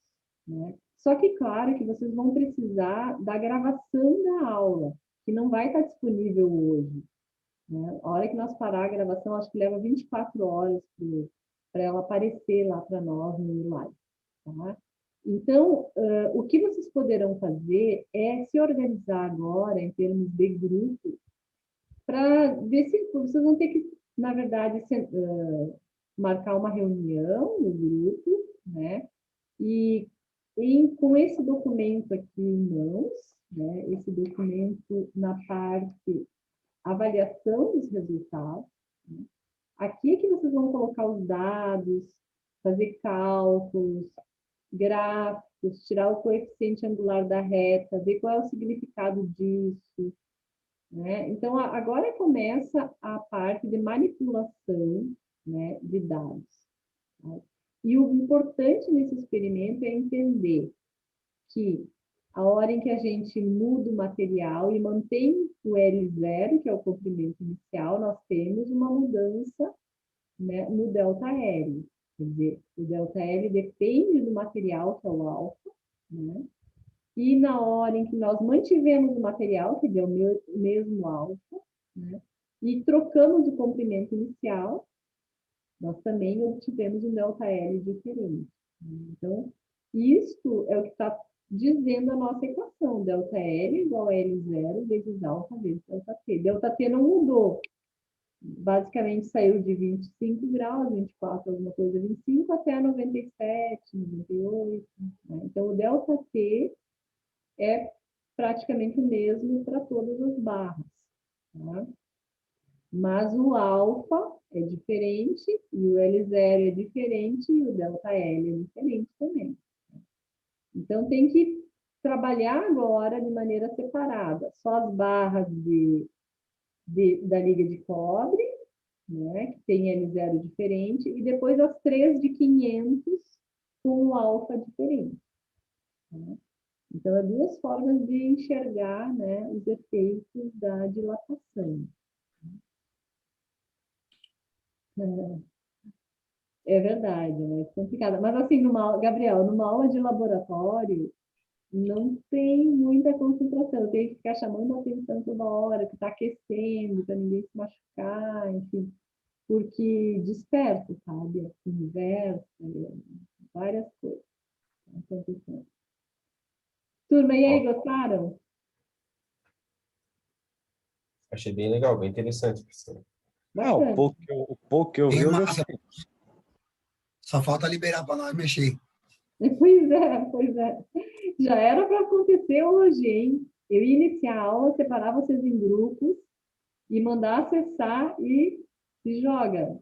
né? Só que, claro, que vocês vão precisar da gravação da aula, que não vai estar disponível hoje, né? A hora que nós parar a gravação, acho que leva 24 horas para ela aparecer lá para nós no live, tá? Então, o que vocês poderão fazer é se organizar agora em termos de grupo, para ver se vocês vão ter que na verdade, marcar uma reunião no grupo, né? E com esse documento aqui em mãos, né? Esse documento na parte avaliação dos resultados, né? Aqui é que vocês vão colocar os dados, fazer cálculos, gráficos, tirar o coeficiente angular da reta, ver qual é o significado disso, né? Então, agora começa a parte de manipulação, né, de dados. Tá? E o importante nesse experimento é entender que a hora em que a gente muda o material e mantém o L0, que é o comprimento inicial, nós temos uma mudança, né, no ΔL. Quer dizer, o ΔL depende do material, que é o alfa, né? E na hora em que nós mantivemos o material, que deu o mesmo alfa, né? E trocamos o comprimento inicial, nós também obtivemos um ΔL diferente. Então, isto é o que está dizendo a nossa equação, ΔL igual a L0 vezes alfa vezes ΔT. ΔT não mudou. Basicamente saiu de 25 graus, 24, alguma coisa, 25, até 97, 98. Né? Então, o ΔT é praticamente o mesmo para todas as barras. Tá? Mas o alfa é diferente, e o L0 é diferente, e o ΔL é diferente também. Então, tem que trabalhar agora de maneira separada. Só as barras da liga de cobre, né, que tem L0 diferente, e depois as 3 de 500 com o alfa diferente. Né? Então, é duas formas de enxergar, né, os efeitos da dilatação. É verdade, né? É complicado. Mas, assim, Gabriel, numa aula de laboratório, não tem muita concentração. Eu tenho que ficar chamando a atenção toda hora, que está aquecendo, para ninguém se machucar, enfim. Porque desperta, sabe? A conversa, várias coisas acontecendo. Turma, e aí, gostaram? Achei bem legal, bem interessante, professor. Não, o pouco que eu vi, eu gostei. Só falta liberar para nós mexer. Pois é. Já era para acontecer hoje, hein? Eu ia iniciar a aula, separar vocês em grupos e mandar acessar e se joga.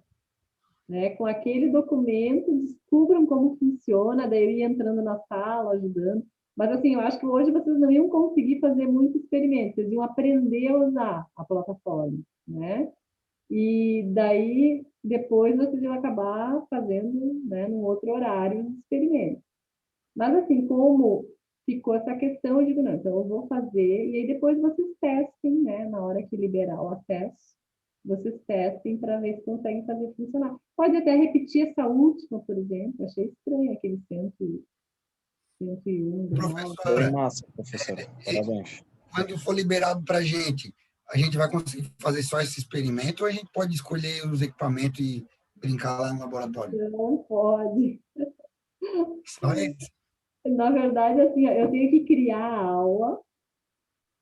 Né? Com aquele documento, descubram como funciona, daí eu ia entrando na sala, ajudando. Mas, assim, eu acho que hoje vocês não iam conseguir fazer muito experimento, vocês iam aprender a usar a plataforma, né? E daí, depois, vocês iam acabar fazendo, né, num outro horário, um experimento. Mas, assim, como ficou essa questão, eu digo, não, então eu vou fazer, e aí depois vocês testem, né, na hora que liberar o acesso, vocês testem para ver se conseguem fazer funcionar. Pode até repetir essa última, por exemplo, achei estranho aquele 101 graus. Bem massa, professora. Parabéns. Quando for liberado para a gente vai conseguir fazer só esse experimento ou a gente pode escolher os equipamentos e brincar lá no laboratório? Não pode. Só isso. Na verdade, assim, eu tenho que criar a aula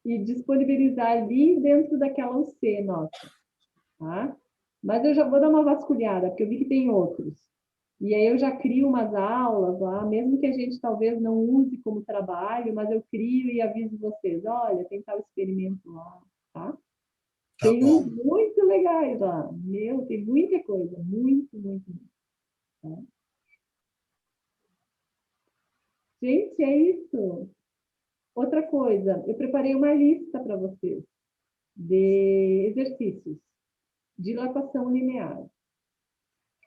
e disponibilizar ali dentro daquela UC nossa, tá? Mas eu já vou dar uma vasculhada, porque eu vi que tem outros. E aí eu já crio umas aulas lá, mesmo que a gente talvez não use como trabalho, mas eu crio e aviso vocês, olha, tem tal experimento lá, tá? Tem uns muito legais lá. Meu, tem muita coisa, muito, muito. Tá? Gente, é isso. Outra coisa, eu preparei uma lista para vocês de exercícios, dilatação linear.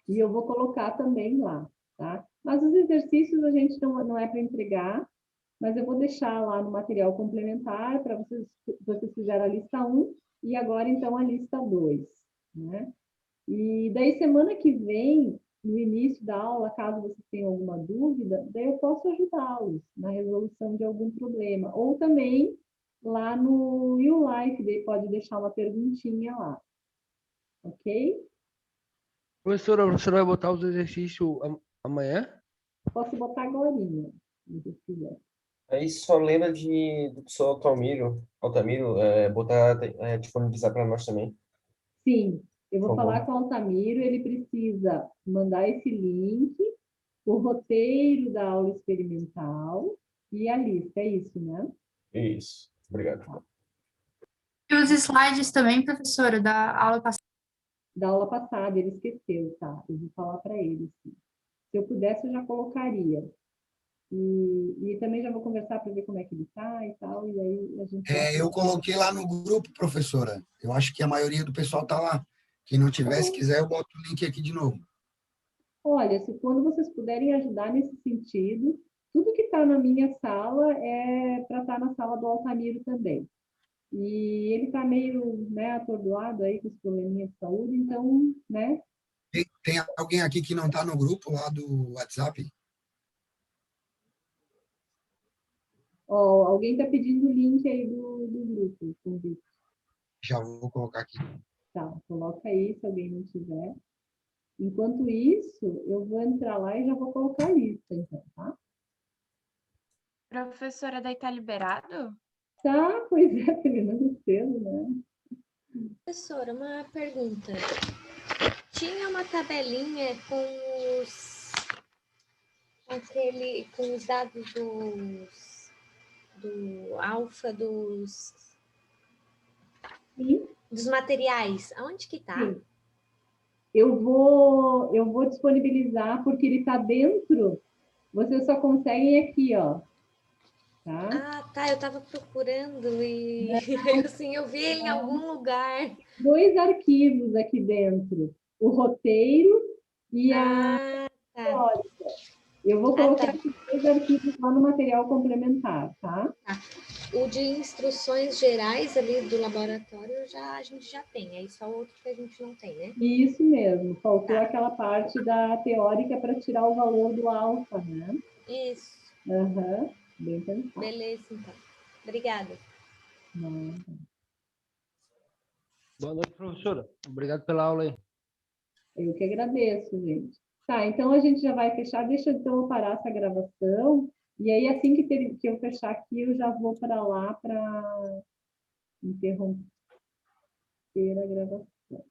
E eu vou colocar também lá, tá? Mas os exercícios a gente não é para entregar, mas eu vou deixar lá no material complementar para vocês fizeram a lista 1 e agora, então, a lista 2, né? E daí, semana que vem, no início da aula, caso vocês tenham alguma dúvida, daí eu posso ajudá-los na resolução de algum problema. Ou também, lá no YouLife, daí pode deixar uma perguntinha lá. Ok? Professora, você vai botar os exercícios amanhã? Posso botar agorinha, se vocês quiserem. Aí só lembra do professor Altamiro, botar, disponibilizar para nós também. Sim, Eu vou Por favor. falar com o Altamiro, ele precisa mandar esse link, o roteiro da aula experimental e a lista, é isso, né? Isso. Obrigado. E os slides também, professora, da aula passada. Da aula passada, ele esqueceu, tá? Eu vou falar para ele, sim. Se eu pudesse, eu já colocaria. E também já vou conversar para ver como é que ele está e tal, e aí a gente... Eu coloquei lá no grupo, professora. Eu acho que a maioria do pessoal está lá. Quem não tiver, se quiser, eu boto o link aqui de novo. Olha, se quando vocês puderem ajudar nesse sentido, tudo que está na minha sala é para estar na sala do Altamiro também. E ele está meio, né, atordoado aí com os probleminhas de saúde, então, né? Tem alguém aqui que não está no grupo lá do WhatsApp? Ó, alguém está pedindo o link aí do grupo, convite. Já vou colocar aqui. Tá, coloca aí se alguém não tiver. Enquanto isso, eu vou entrar lá e já vou colocar a lista, então, tá? Professora, daí tá liberado? Tá, pois é, terminando cedo, né? Professora, uma pergunta. Tinha uma tabelinha com os dados do alfa dos materiais. Aonde que tá? Sim. Eu vou disponibilizar, porque ele está dentro, vocês só conseguem aqui, ó. Tá? Ah, tá, eu estava procurando e assim, eu vi ele em algum lugar. 2 arquivos aqui dentro, o roteiro e a teórica. Eu vou colocar esses 2 arquivos lá no material complementar, tá? O de instruções gerais ali do laboratório a gente já tem, aí só outro que a gente não tem, né? Isso mesmo, faltou aquela parte da teórica para tirar o valor do alfa, né? Isso. Aham, bem pensado. Beleza, então. Obrigada. Boa noite, professora. Obrigado pela aula aí. Eu que agradeço, gente. Tá, então a gente já vai fechar. Deixa então eu parar essa gravação. E aí, assim que eu fechar aqui, eu já vou para lá para interromper a gravação.